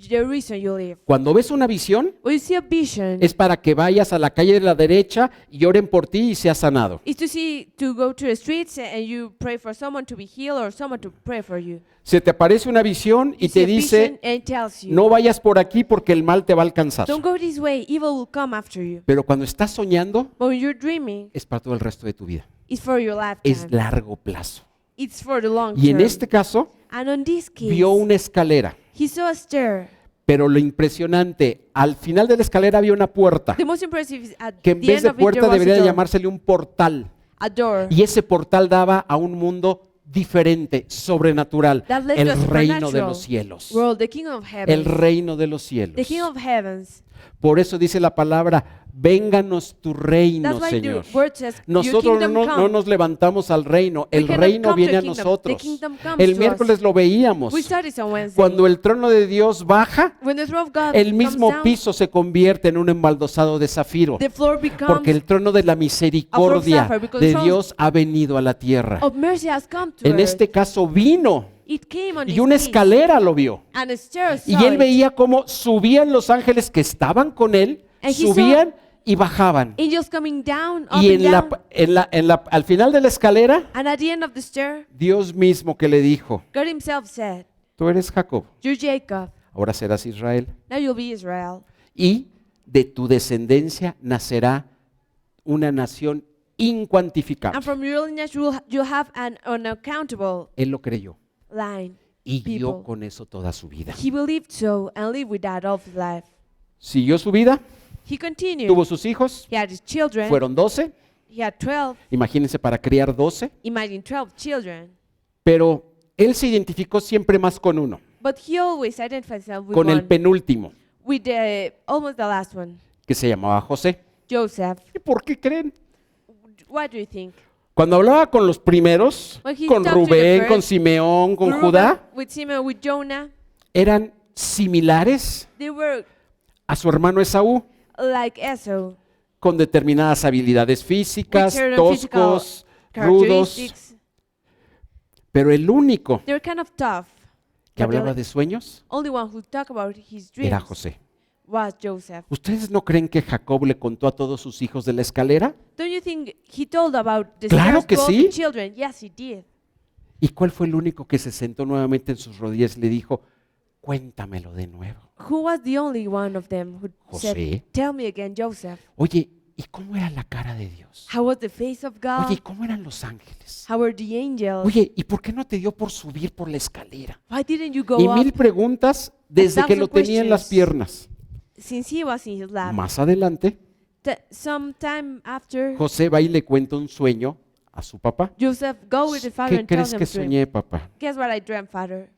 S2: the reason you live.
S1: Cuando ves una visión
S2: When you see a vision,
S1: es para que vayas a la calle de la derecha y oren por ti y seas sanado.
S2: it's to go to the streets and you pray for someone to be healed or someone to pray for you.
S1: Se te aparece una visión y
S2: You see
S1: te
S2: a vision
S1: dice,
S2: and it tells you,
S1: no vayas por aquí porque el mal te va a alcanzar.
S2: don't go this way, evil will come after you.
S1: Pero cuando estás soñando,
S2: But when you're dreaming,
S1: es para todo el resto de tu vida.
S2: it's for your
S1: Es
S2: lifetime.
S1: largo plazo.
S2: It's for the long
S1: Y en
S2: term.
S1: este caso,
S2: And on this case,
S1: vio una escalera.
S2: he saw a stair.
S1: Pero lo impresionante, al final de la escalera había una puerta,
S2: The most impressive is at
S1: que en
S2: the
S1: vez
S2: end
S1: de
S2: of it,
S1: puerta
S2: there was
S1: debería
S2: a
S1: de
S2: door.
S1: llamársele un portal.
S2: A door.
S1: Y ese portal daba a un mundo diferente, sobrenatural,
S2: That led to
S1: el
S2: a
S1: reino de
S2: supernatural
S1: los cielos.
S2: world, the kingdom of
S1: El
S2: heaven.
S1: reino de los cielos.
S2: The kingdom of heavens.
S1: Por eso dice la palabra, vénganos tu reino,
S2: That's why
S1: Señor.
S2: the word says, your
S1: Nosotros
S2: kingdom
S1: no
S2: come.
S1: nos levantamos al reino,
S2: We
S1: el
S2: cannot
S1: reino
S2: come to
S1: viene
S2: a
S1: a
S2: kingdom.
S1: nosotros.
S2: The kingdom comes
S1: El
S2: to
S1: miércoles
S2: us.
S1: lo veíamos.
S2: We started on Wednesday.
S1: Cuando el trono de Dios baja,
S2: When the throne of God
S1: el
S2: comes
S1: mismo
S2: down,
S1: piso se convierte en un embaldosado de zafiro.
S2: the floor becomes
S1: Porque el trono de la misericordia
S2: sapphire, because
S1: de
S2: the throne
S1: Dios ha venido a la tierra.
S2: of mercy has come to
S1: En
S2: earth.
S1: este caso vino
S2: It came on
S1: y
S2: this
S1: una
S2: case,
S1: escalera lo vio.
S2: and a stair
S1: Y
S2: saw
S1: él
S2: it.
S1: veía cómo subían los ángeles que estaban con él,
S2: And he saw
S1: subían y bajaban.
S2: Angels coming down, up
S1: Y
S2: and down.
S1: al final de la escalera,
S2: And at the end of the stair,
S1: Dios mismo que le dijo,
S2: God himself said,
S1: tú eres Jacob,
S2: you're Jacob,
S1: ahora serás Israel.
S2: now you'll be Israel.
S1: Y de tu descendencia nacerá una nación incuantificable.
S2: And from your lineage you'll have an unaccountable
S1: Él lo creyó
S2: line.
S1: y guió
S2: People.
S1: con eso toda su vida.
S2: He believed so and lived with that all of his life.
S1: Siguió su vida,
S2: He continued.
S1: tuvo sus hijos,
S2: He had his children.
S1: fueron 12,
S2: He had 12.
S1: imagínense para criar 12,
S2: Imagine 12 children.
S1: pero él se identificó siempre más con uno,
S2: But he always identified himself with
S1: con el
S2: one.
S1: penúltimo,
S2: With almost the last one.
S1: que se llamaba José.
S2: Joseph.
S1: ¿Y por qué creen?
S2: What do you think?
S1: Cuando hablaba con los primeros,
S2: When he
S1: con
S2: talked to the
S1: Rubén,
S2: first,
S1: con Simeón, con
S2: Reuben,
S1: Judá,
S2: with Simeon, with Jonah,
S1: eran similares
S2: they were
S1: a su hermano Esaú,
S2: like Esau.
S1: con determinadas habilidades físicas,
S2: With certain
S1: toscos,
S2: physical
S1: rudos,
S2: characteristics.
S1: pero el único
S2: They were kind of tough.
S1: que
S2: but the
S1: hablaba de sueños
S2: only one who talked about his dreams
S1: era José.
S2: was Joseph.
S1: ¿Ustedes no creen que Jacob le contó a todos sus hijos de la escalera?
S2: Don't you think he told about the
S1: Claro
S2: stairs
S1: que
S2: to all
S1: sí.
S2: the children? Yes, he did.
S1: ¿Y cuál fue el único que se sentó nuevamente en sus rodillas y le dijo, cuéntamelo de nuevo?
S2: Who was the only one of them who
S1: José.
S2: said, tell me again, Joseph,
S1: Oye, ¿y cómo era la cara de Dios?
S2: how was the face of God?
S1: Oye, ¿y cómo eran los ángeles?
S2: How were the angels?
S1: Oye, ¿y por qué no te dio por subir por la escalera?
S2: Why didn't you go
S1: Y
S2: up?
S1: 1000 preguntas desde que lo tenía en las piernas.
S2: Since he was in his lap.
S1: Más adelante,
S2: Sometime after,
S1: José va y le cuenta un sueño a su papá.
S2: Joseph go with the father
S1: ¿Qué
S2: and tell
S1: crees
S2: him
S1: que
S2: dream.
S1: soñé, papá?
S2: Guess what I dreamt, father?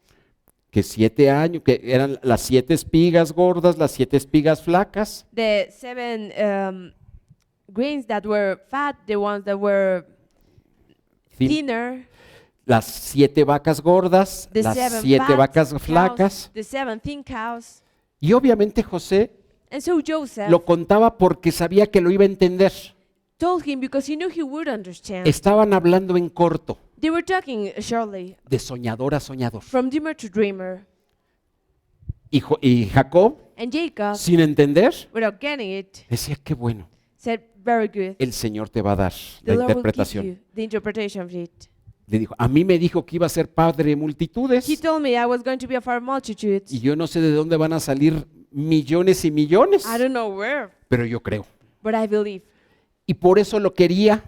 S1: Que 7 años, que eran las 7 espigas gordas, las 7 espigas flacas,
S2: The 7 grains that were fat, the ones that were
S1: fin-
S2: thinner,
S1: las 7 vacas gordas,
S2: the
S1: las
S2: 7
S1: 7
S2: fat
S1: vacas
S2: cows,
S1: flacas.
S2: the 7 thin cows.
S1: Y obviamente José
S2: And so Joseph
S1: lo contaba porque sabía que lo iba a entender.
S2: told him because he knew he would understand.
S1: Estaban hablando en corto,
S2: They were talking shortly,
S1: de soñador a soñador.
S2: from dreamer to dreamer.
S1: Y Jacob,
S2: And Jacob,
S1: sin entender,
S2: without getting it,
S1: decía, qué bueno,
S2: said, very good.
S1: el Señor te va a dar
S2: The
S1: la
S2: Lord will give
S1: interpretación.
S2: you the interpretation of it.
S1: Le dijo, a mí me dijo que iba a ser padre de multitudes
S2: He told me I was going to be a father of multitudes.
S1: y yo no sé de dónde van a salir millones y millones,
S2: I don't know where,
S1: pero yo creo.
S2: but I believe.
S1: Y por eso lo quería,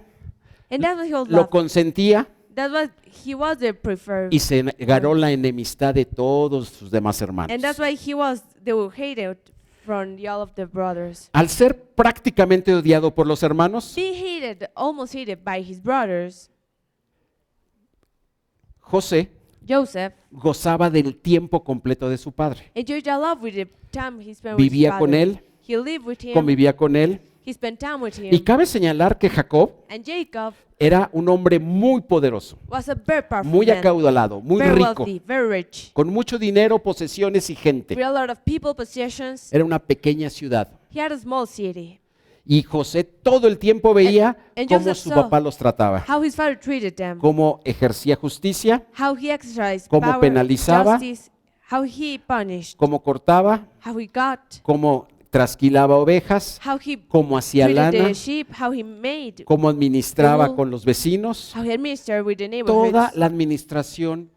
S2: And that's what he was
S1: lo
S2: loved.
S1: consentía
S2: That's what he was the preferred.
S1: y se ganó la enemistad de todos sus demás hermanos.
S2: And that's why he was the hated from all of the brothers.
S1: Al ser prácticamente odiado por los hermanos,
S2: Being hated, almost hated by his brothers,
S1: José
S2: Joseph
S1: gozaba del tiempo completo de su padre.
S2: enjoyed a lot with the time he spent with his
S1: Vivía
S2: father.
S1: con él,
S2: He lived with him.
S1: convivía con él.
S2: He spent time with
S1: Y
S2: him.
S1: cabe señalar que Jacob
S2: And Jacob
S1: era un hombre muy poderoso,
S2: was a very powerful
S1: muy
S2: man,
S1: acaudalado, muy
S2: very
S1: rico,
S2: wealthy, very rich,
S1: con mucho dinero, posesiones y gente.
S2: with a lot of people, possessions.
S1: Era una pequeña ciudad.
S2: He had a small city.
S1: Y José todo el tiempo veía
S2: And
S1: cómo
S2: Joseph
S1: su
S2: saw
S1: papá los trataba,
S2: How his father treated them,
S1: cómo ejercía justicia,
S2: how he exercised
S1: cómo
S2: power,
S1: penalizaba,
S2: justice, how he punished,
S1: cómo cortaba,
S2: how he got,
S1: cómo trasquilaba ovejas,
S2: how he
S1: cómo hacía
S2: treated
S1: lana,
S2: the sheep, how he made,
S1: cómo administraba
S2: Cómo-
S1: con los vecinos.
S2: how he administered with the
S1: Toda
S2: neighborhoods.
S1: la administración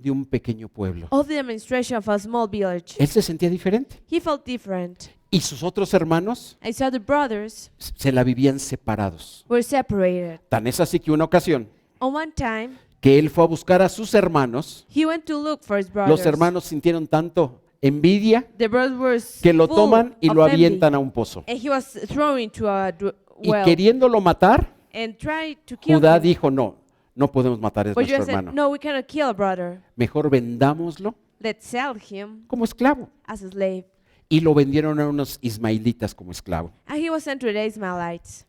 S1: de un pequeño pueblo.
S2: of the administration of a small village.
S1: Él se sentía diferente.
S2: He felt different.
S1: Y sus otros hermanos
S2: And so the brothers
S1: se la vivían separados.
S2: were separated.
S1: Tan es así que una ocasión
S2: On one time,
S1: que él fue a buscar a sus hermanos,
S2: he went to look for his brothers.
S1: los hermanos sintieron tanto envidia
S2: The brothers were
S1: que lo
S2: full
S1: toman y
S2: of
S1: lo
S2: envy.
S1: avientan a un pozo.
S2: And he was thrown into a
S1: Y
S2: well
S1: queriéndolo matar,
S2: and tried to kill
S1: Judá
S2: him.
S1: dijo, no, no podemos matar, es
S2: But
S1: nuestro
S2: Judah said,
S1: hermano.
S2: no, we cannot kill a brother.
S1: Mejor vendámoslo
S2: Let's sell him
S1: como esclavo.
S2: as a slave.
S1: Y lo vendieron a unos ismaelitas como esclavo.
S2: And he was sent to the Ishmaelites.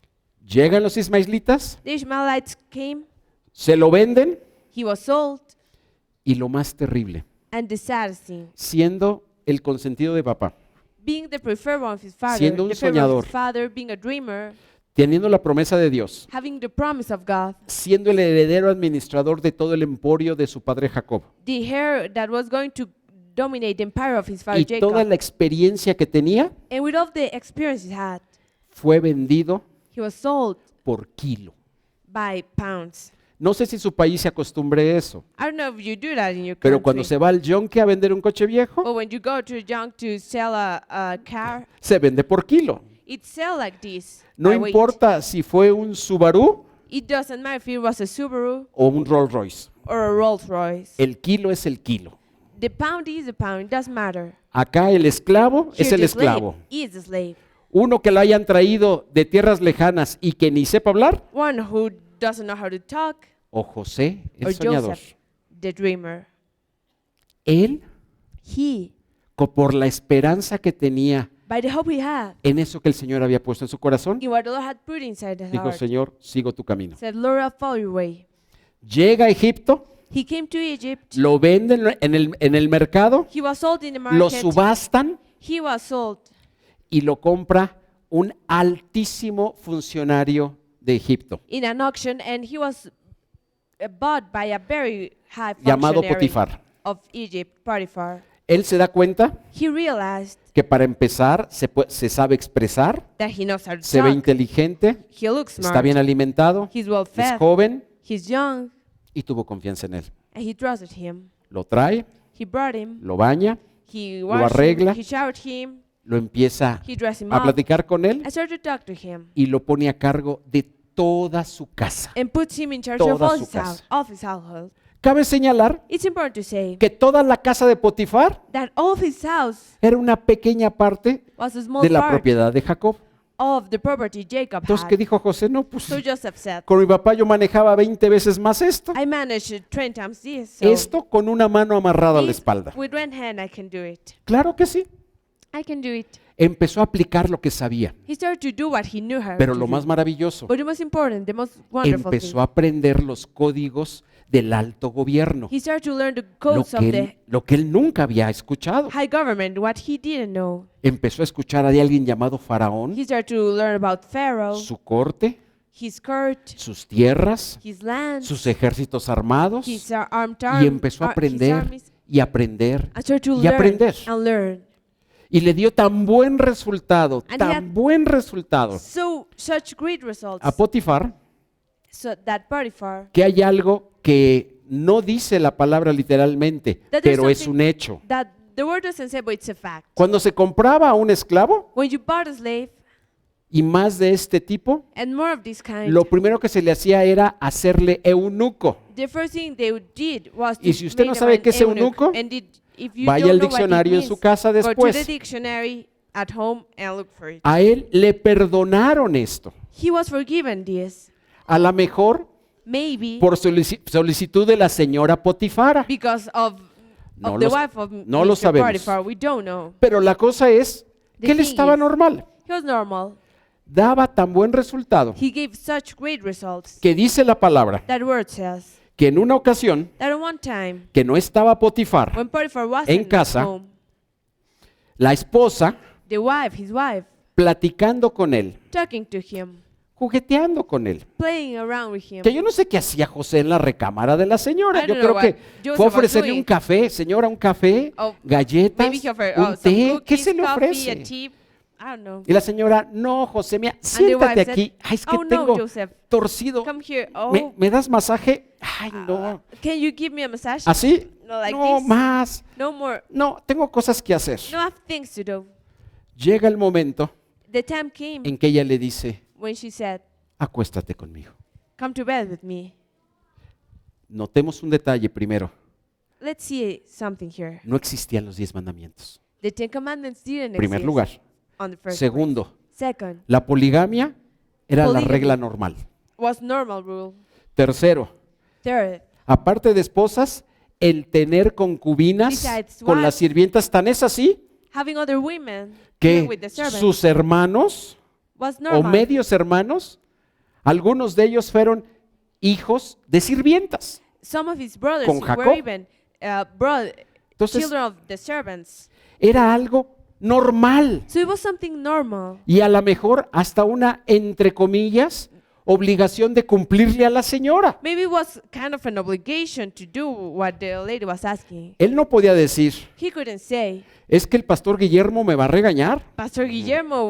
S1: Llegan los ismaelitas,
S2: The Ishmaelites came,
S1: se lo venden
S2: he was sold,
S1: y lo más terrible,
S2: and the saddest thing,
S1: siendo el consentido de papá,
S2: being the preferred one of his father,
S1: Siendo un
S2: the favorite of
S1: soñador.
S2: his father, being a dreamer,
S1: teniendo la promesa de Dios,
S2: having the promise of God,
S1: siendo el heredero administrador de todo el emporio de su padre Jacob
S2: the heir that was going to dominate the empire of his father
S1: y toda
S2: Jacob.
S1: la experiencia que tenía,
S2: And with all the experience he had,
S1: fue vendido
S2: he was sold
S1: por kilo.
S2: by pounds.
S1: No sé si su país se acostumbre a eso,
S2: I don't know if you do that in your
S1: pero
S2: country.
S1: cuando se va al yonque a vender un coche viejo,
S2: But when you go to junk to sell a car,
S1: se vende por kilo.
S2: it sell like this.
S1: No
S2: by weight.
S1: importa si fue un Subaru
S2: It doesn't matter if it was a Subaru
S1: o un Rolls Royce.
S2: or a Rolls Royce.
S1: El kilo es el kilo.
S2: The pound is a pound. It doesn't matter.
S1: Acá el esclavo es
S2: Here
S1: el
S2: the slave
S1: esclavo.
S2: is the slave.
S1: Uno que lo hayan traído de tierras lejanas y que ni sepa hablar,
S2: One who doesn't know how to talk,
S1: o José,
S2: or
S1: el soñador.
S2: Joseph, the dreamer.
S1: Él,
S2: He,
S1: por la esperanza que tenía
S2: by the hope he had,
S1: en eso que el Señor había puesto en su corazón,
S2: in what the Lord had put inside his
S1: dijo,
S2: heart,
S1: Señor, sigo tu camino.
S2: said, Lord, I'll follow your way.
S1: Llega a Egipto,
S2: He came to Egypt.
S1: lo venden en el mercado,
S2: He was sold in the
S1: lo
S2: market.
S1: subastan
S2: He was sold,
S1: y lo compra un altísimo funcionario de Egipto
S2: in an auction, and he was bought by a very high
S1: llamado
S2: functionary
S1: Potifar.
S2: of Egypt, Potiphar.
S1: Él se da cuenta
S2: He realized
S1: que para empezar se sabe expresar,
S2: that he knows how to
S1: se ve
S2: talk.
S1: inteligente,
S2: He looks
S1: está
S2: smart.
S1: bien alimentado,
S2: He's well
S1: es
S2: fed.
S1: joven
S2: He's young,
S1: y tuvo confianza en él.
S2: and he trusted him.
S1: Lo trae,
S2: He brought him.
S1: lo baña,
S2: He
S1: Lo
S2: washed
S1: arregla.
S2: him. He showered him.
S1: lo empieza
S2: He dressed him
S1: a
S2: up.
S1: platicar con él
S2: I started to talk to him
S1: y lo pone a cargo de toda su casa.
S2: and puts him in charge of
S1: Toda
S2: all
S1: su
S2: his house,
S1: casa.
S2: of his household.
S1: Cabe señalar
S2: It's important to say
S1: que toda la casa de Potifar
S2: that all of his house
S1: era una pequeña parte
S2: was a small
S1: de la
S2: part
S1: propiedad de Jacob.
S2: of the property Jacob
S1: Entonces, ¿qué
S2: had.
S1: dijo José? No, pues
S2: So Joseph said,
S1: con mi papá yo manejaba 20 veces más esto.
S2: I managed 20 times this, so
S1: Esto con una mano amarrada a la
S2: this,
S1: espalda.
S2: with one hand I can do it.
S1: Claro que sí.
S2: I can do it.
S1: Empezó a aplicar lo que sabía.
S2: He started to do what he knew how
S1: Pero
S2: to
S1: lo
S2: do.
S1: más maravilloso,
S2: But the most important, the most wonderful
S1: empezó
S2: thing,
S1: a aprender los códigos del alto gobierno.
S2: he started to learn the
S1: Lo
S2: codes of
S1: que,
S2: the
S1: lo que él nunca había escuchado.
S2: high government, what he didn't know.
S1: Empezó a escuchar a alguien llamado Faraón,
S2: He started to learn about Pharaoh,
S1: su corte,
S2: his court,
S1: sus tierras,
S2: his land,
S1: sus ejércitos armados,
S2: his armed
S1: y empezó a
S2: his
S1: aprender
S2: armies.
S1: y aprender
S2: I started to
S1: y
S2: learn
S1: aprender.
S2: and learn.
S1: Y le dio tan buen resultado,
S2: And he
S1: tan
S2: had
S1: buen resultado
S2: Such great results.
S1: a Potifar,
S2: So that Potiphar,
S1: que hay algo que no dice la palabra literalmente,
S2: That there's
S1: pero es
S2: something-
S1: un hecho.
S2: that the word doesn't say, but it's a fact.
S1: Cuando se compraba a un esclavo
S2: When you bought a slave
S1: y más de este tipo,
S2: and more of this kind,
S1: lo primero que se le hacía era hacerle eunuco.
S2: the first thing they did was to
S1: Y si usted no
S2: make
S1: sabe
S2: them
S1: qué es
S2: an eunuch.
S1: eunuco,
S2: And if you
S1: vaya
S2: don't
S1: al
S2: know what it
S1: diccionario en
S2: means,
S1: su casa
S2: go to
S1: después.
S2: the dictionary at home and look for it.
S1: A él le perdonaron esto.
S2: He was forgiven this,
S1: A lo mejor
S2: maybe
S1: por solicitud de la señora Potifara.
S2: because of
S1: No
S2: the
S1: lo-
S2: wife of
S1: no lo
S2: Mr.
S1: sabemos.
S2: Potiphar. We don't know.
S1: Pero la cosa es
S2: The
S1: que él
S2: thing
S1: estaba
S2: is-
S1: normal.
S2: He was normal.
S1: Daba tan buen resultado
S2: He gave such great results.
S1: que dice la palabra
S2: That word says
S1: que en una ocasión
S2: that at one time,
S1: que no estaba Potifar,
S2: when Potiphar was
S1: En
S2: in
S1: casa,
S2: home,
S1: la esposa
S2: his wife,
S1: platicando con él,
S2: talking to him,
S1: jugueteando con él.
S2: playing around with him.
S1: Que yo no sé qué hacía José en la recámara de la señora.
S2: I
S1: Yo
S2: don't
S1: creo
S2: know
S1: que
S2: what Joseph
S1: fue a
S2: was
S1: ofrecerle
S2: doing.
S1: un café, señora, un café,
S2: Oh,
S1: galletas,
S2: Maybe he offered
S1: un
S2: some
S1: té. ¿Qué
S2: cookies,
S1: se le
S2: coffee, a
S1: ofrece?
S2: tea. I don't know.
S1: Y la señora, no, José, mira,
S2: And the
S1: siéntate
S2: wife
S1: aquí.
S2: said,
S1: Ay, es que
S2: "Oh no,
S1: tengo
S2: Joseph,
S1: torcido.
S2: come here. Oh,
S1: ¿Me das masaje? Ay, no.
S2: can you give me a massage?"
S1: Así,
S2: No, like
S1: no
S2: this.
S1: más,
S2: No more.
S1: no, tengo cosas que hacer.
S2: No, I have things to do.
S1: Llega el momento
S2: The time came
S1: en que ella le dice,
S2: when she said,
S1: acuéstate conmigo.
S2: "Come to bed with me."
S1: Notemos un detalle primero,
S2: Let's see something here.
S1: no existían los 10 mandamientos.
S2: The Ten Commandments didn't
S1: En primer
S2: exist
S1: lugar.
S2: on the first
S1: Segundo,
S2: place. Second,
S1: la poligamia era la
S2: Polygamy.
S1: regla normal.
S2: was normal rule.
S1: Tercero,
S2: Third,
S1: aparte de esposas, el tener concubinas
S2: Besides
S1: con las
S2: wives.
S1: sirvientas tan es así
S2: having other women
S1: que
S2: even with the servants
S1: sus hermanos
S2: was
S1: o
S2: normal.
S1: medios hermanos, algunos de ellos fueron hijos de sirvientas.
S2: Some of his brothers
S1: con Jacob.
S2: were even
S1: Entonces,
S2: children of the servants.
S1: era algo normal
S2: So it was something normal.
S1: y a lo mejor hasta una, entre comillas, obligación de cumplirle a la señora.
S2: Maybe it was kind of an obligation to do what the lady was asking.
S1: Él no podía decir,
S2: He couldn't say,
S1: es que el pastor Guillermo me va a regañar.
S2: Pastor Guillermo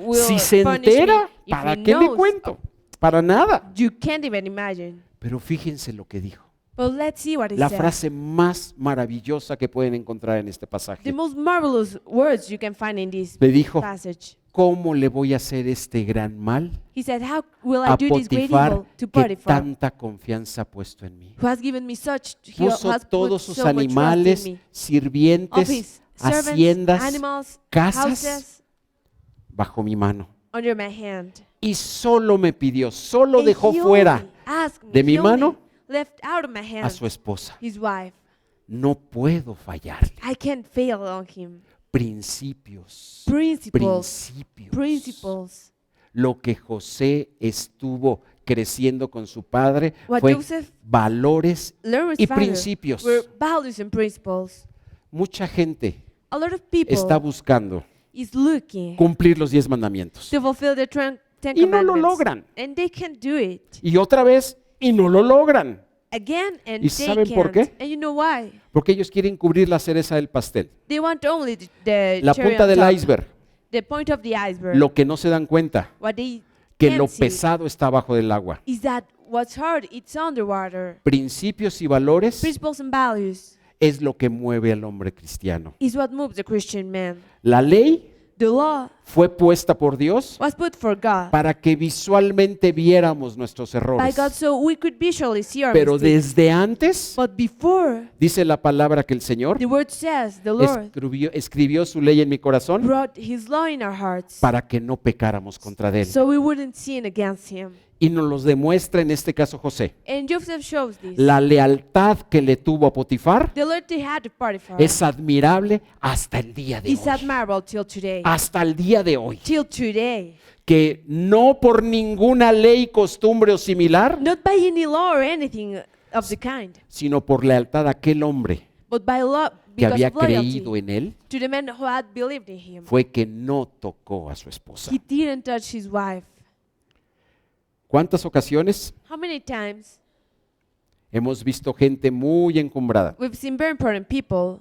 S2: will
S1: Si se
S2: punish
S1: entera,
S2: me if
S1: ¿para
S2: he
S1: qué le
S2: knows."
S1: cuento? Para nada.
S2: You can't even imagine.
S1: Pero fíjense lo que dijo.
S2: But let's see what he
S1: La
S2: said.
S1: frase más maravillosa que pueden encontrar en este pasaje.
S2: The most marvelous words you can find in this
S1: Le dijo,
S2: passage.
S1: ¿cómo le voy a hacer este gran mal
S2: He said, "How will I
S1: a
S2: do this great
S1: Potifar,
S2: evil to
S1: que
S2: Potiphar,
S1: tanta confianza ha puesto en mí?
S2: who has given me such, he
S1: Puso
S2: has put
S1: todos sus
S2: so much trust in
S1: animales,
S2: me, of
S1: sirvientes,
S2: his servants,
S1: haciendas,
S2: animals,
S1: casas
S2: houses
S1: bajo mi mano.
S2: under my hand."
S1: Y solo me pidió, solo
S2: And
S1: dejó
S2: he
S1: fuera
S2: only asked me,
S1: de mi
S2: he only
S1: mano
S2: left out of my
S1: a
S2: hand
S1: su esposa.
S2: his wife.
S1: No puedo fallarle.
S2: I can't fail on him.
S1: Principios.
S2: Principles.
S1: Principios.
S2: Principles.
S1: Lo que José estuvo creciendo con su padre
S2: What
S1: fue
S2: Joseph
S1: valores
S2: learned with
S1: y
S2: his father
S1: principios.
S2: were values and principles.
S1: Mucha gente
S2: A lot of people
S1: está buscando
S2: is looking
S1: cumplir los 10 mandamientos.
S2: to fulfill the Ten
S1: Y no lo
S2: Commandments.
S1: logran.
S2: And they can't do it.
S1: Y otra vez, y no lo logran.
S2: Again, and
S1: ¿Y
S2: they
S1: saben por
S2: can't.
S1: qué?
S2: And you know why?
S1: Porque ellos quieren cubrir la cereza del pastel.
S2: They want only the
S1: La
S2: cherry
S1: punta
S2: on
S1: del
S2: top,
S1: iceberg.
S2: the point of the iceberg.
S1: Lo que no se dan cuenta,
S2: What they
S1: que
S2: can't
S1: lo
S2: see
S1: pesado está abajo del agua.
S2: is that what's hard, it's underwater.
S1: Principios y valores
S2: Principles and values
S1: es lo que mueve al hombre cristiano.
S2: is what moves the Christian man.
S1: La ley
S2: The law
S1: fue puesta por Dios
S2: was put for God
S1: para que visualmente viéramos nuestros
S2: by
S1: errores.
S2: God so we could visually see our
S1: Pero
S2: mistakes.
S1: desde antes,
S2: But before,
S1: dice la palabra que el Señor
S2: the word says the Lord
S1: escribió su ley en mi corazón
S2: brought His law in our hearts
S1: para que no pecáramos contra de él.
S2: so we wouldn't sin against Him.
S1: Y nos los demuestra en este caso José.
S2: And Joseph shows this.
S1: La lealtad que le tuvo a Potifar
S2: The loyalty he had to Potiphar
S1: es admirable hasta el día de
S2: is
S1: hoy.
S2: admirable till today.
S1: Hasta el día de hoy.
S2: Till today.
S1: Que no por ninguna ley, costumbre o similar,
S2: Not by any law or anything of the kind,
S1: sino por lealtad a aquel hombre
S2: but by law,
S1: que
S2: because
S1: había
S2: of loyalty
S1: creído en él,
S2: to the man who had believed in him.
S1: fue que no tocó a su esposa.
S2: He didn't touch his wife.
S1: ¿Cuántas ocasiones
S2: How many times
S1: hemos visto gente muy encumbrada
S2: we've seen very important people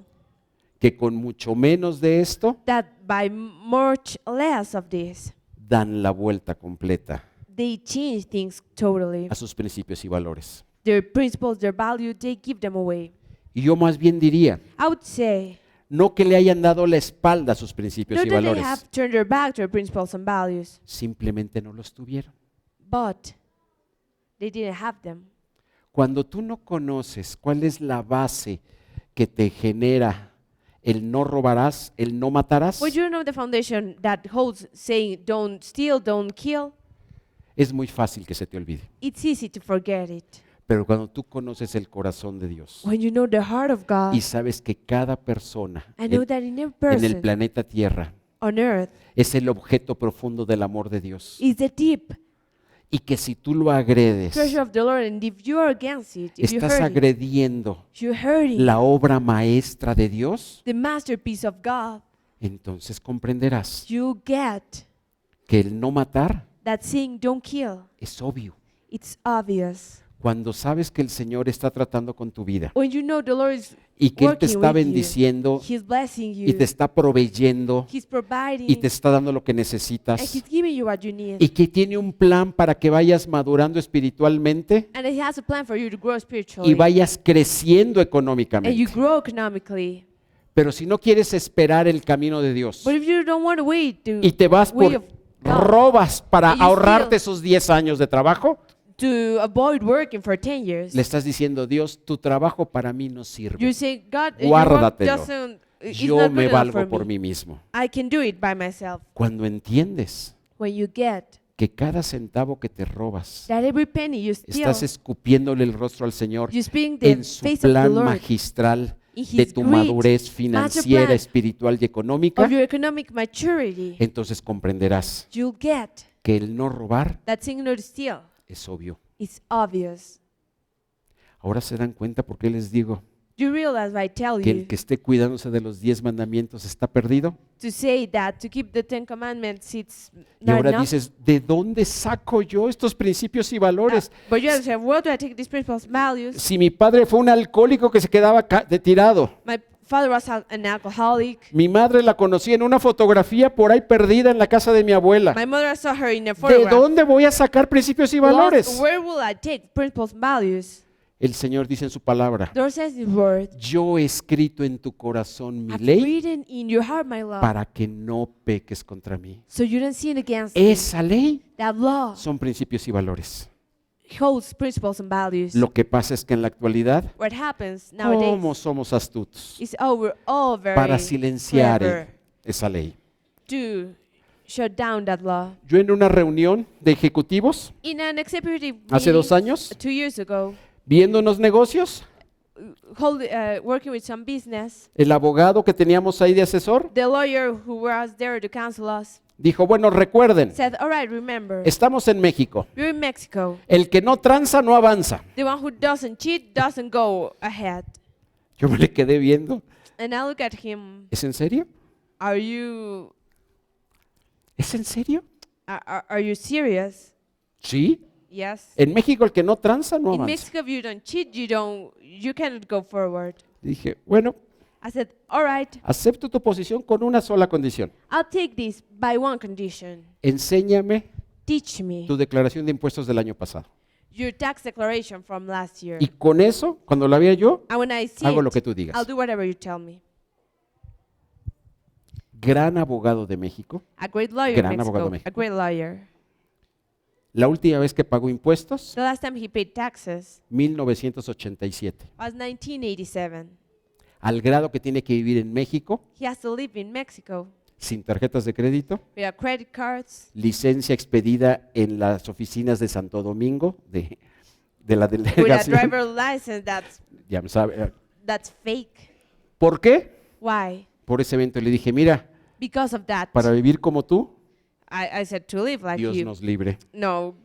S1: que con mucho menos de esto
S2: that by much less of this,
S1: dan la vuelta completa
S2: they change things totally.
S1: a sus principios y valores?
S2: Their principles, their value, they give them away.
S1: Y yo más bien diría,
S2: I would say,
S1: no que le hayan dado la espalda a sus principios
S2: not
S1: y
S2: that they
S1: valores,
S2: have turned their back to their principles and values,
S1: simplemente no los tuvieron.
S2: but they didn't have them.
S1: Cuando tú no conoces cuál es la base que te genera el no robarás, el no matarás,
S2: Would you know the foundation that holds saying don't steal, don't kill?
S1: es muy fácil que se te olvide.
S2: It's easy to forget it.
S1: Pero cuando tú conoces el corazón de Dios
S2: When you know the heart of God,
S1: y sabes que cada persona
S2: I know
S1: en,
S2: that in every
S1: en el
S2: person
S1: planeta Tierra
S2: on earth
S1: es el objeto profundo del amor de Dios
S2: is the deep
S1: y que si tú lo agredes,
S2: treasure of the Lord, and if you are against it, if you
S1: estás
S2: hurt it,
S1: agrediendo
S2: you're hurting
S1: la obra maestra de Dios,
S2: the masterpiece of God,
S1: entonces comprenderás
S2: you get
S1: que el no matar
S2: that saying don't kill.
S1: es obvio.
S2: It's obvious.
S1: Cuando sabes que el Señor está tratando con tu vida
S2: When you know the Lord is
S1: y que Él te
S2: working
S1: está
S2: with you,
S1: bendiciendo
S2: He's blessing
S1: y te
S2: you,
S1: está proveyendo
S2: He's providing,
S1: y te está dando lo que
S2: and
S1: necesitas
S2: He's giving you what you need.
S1: y que tiene un plan para que vayas madurando espiritualmente
S2: And He has a plan for you to grow spiritually.
S1: y vayas creciendo
S2: And you
S1: económicamente.
S2: grow economically.
S1: Pero si no quieres esperar el camino de Dios
S2: But if you don't want to wait to
S1: y te vas
S2: way
S1: por
S2: of God,
S1: robas para
S2: And you
S1: ahorrarte
S2: steal.
S1: esos 10 años de trabajo,
S2: to avoid working for 10 years,
S1: le estás diciendo, Dios, tu trabajo para mí no sirve.
S2: you say, God, your work
S1: Guárdatelo.
S2: doesn't, it's
S1: Yo
S2: not
S1: me
S2: good enough
S1: valgo
S2: for
S1: por
S2: me.
S1: mí mismo.
S2: I can do it by myself.
S1: Cuando entiendes
S2: When you get
S1: que cada centavo que te robas,
S2: that every penny you steal,
S1: estás escupiéndole el rostro al Señor
S2: you speak the
S1: en su
S2: face of the
S1: plan
S2: Lord
S1: magistral
S2: in
S1: de
S2: His
S1: tu
S2: great
S1: madurez financiera,
S2: plan
S1: espiritual y económica,
S2: of your economic maturity,
S1: entonces comprenderás
S2: you'll get
S1: que el no robar
S2: that thing not to steal.
S1: es obvio.
S2: It's obvious.
S1: Ahora se dan cuenta por qué les digo
S2: You realize I tell
S1: que el
S2: you
S1: que esté cuidándose de los 10 mandamientos está perdido.
S2: to say that to keep the 10 commandments, it's
S1: Y
S2: not
S1: ahora
S2: enough.
S1: dices, ¿de dónde saco yo estos principios y valores?
S2: But you have to say, where do I take these principles, values?
S1: Si mi padre fue un alcohólico que se quedaba tirado,
S2: My father was an alcoholic.
S1: mi madre la conocí en una fotografía por ahí perdida en la casa de mi abuela.
S2: My mother saw her in a
S1: ¿De
S2: photograph.
S1: dónde voy a sacar principios y valores?
S2: Lost, where will I take principles and values?
S1: El Señor dice en su palabra,
S2: The Lord says His word.
S1: yo he escrito en tu corazón mi
S2: I've
S1: ley
S2: written in your heart my law,
S1: para que no peques contra mí.
S2: so you don't sin against me.
S1: Esa ley
S2: That law
S1: son principios y valores.
S2: holds principles and values.
S1: Lo que pasa es que en la actualidad,
S2: What happens nowadays
S1: ¿cómo somos astutos
S2: is, we're all very
S1: para silenciar
S2: clever
S1: esa ley?
S2: to shut down that law.
S1: Yo en una reunión de ejecutivos
S2: In an executive
S1: hace 2
S2: meeting
S1: años,
S2: 2 years ago,
S1: viendo unos negocios,
S2: working with some business,
S1: el abogado que teníamos ahí de asesor
S2: the lawyer who was there to counsel us
S1: dijo, bueno, recuerden,
S2: said, all right, remember,
S1: estamos en México.
S2: you're in Mexico.
S1: El que no tranza no avanza.
S2: The one who doesn't cheat doesn't go ahead.
S1: Yo me le quedé viendo.
S2: And I look at him,
S1: ¿Es en serio?
S2: are you
S1: ¿Es en serio?
S2: are you serious?
S1: Sí.
S2: Yes.
S1: En México el que no tranza no
S2: In
S1: avanza.
S2: Mexico, if you don't cheat, you cannot go forward.
S1: Dije, bueno,
S2: I said, all right,
S1: acepto tu posición con una sola condición.
S2: I'll take this by one condition.
S1: Enséñame
S2: Teach me
S1: tu declaración de impuestos del año pasado.
S2: your tax declaration from last year.
S1: Y con eso, cuando la vea yo,
S2: And when I see
S1: hago lo
S2: it,
S1: que tú digas.
S2: I'll do whatever you tell me.
S1: Gran abogado de México.
S2: A great lawyer
S1: Gran
S2: in
S1: abogado
S2: Mexico.
S1: de
S2: A great lawyer.
S1: La última vez que pagó impuestos,
S2: The last time he paid taxes
S1: 1987.
S2: was 1987.
S1: Al grado que tiene que vivir en México,
S2: He has to live in Mexico
S1: sin tarjetas de crédito,
S2: with credit cards,
S1: licencia expedida en las oficinas de Santo Domingo, de la
S2: with a
S1: delegación.
S2: driver license
S1: Ya me sabe.
S2: that's fake.
S1: ¿Por qué?
S2: Why?
S1: Por ese evento le dije, mira,
S2: Because of that,
S1: para vivir como tú,
S2: I said to live like
S1: Dios
S2: you.
S1: nos libre.
S2: No,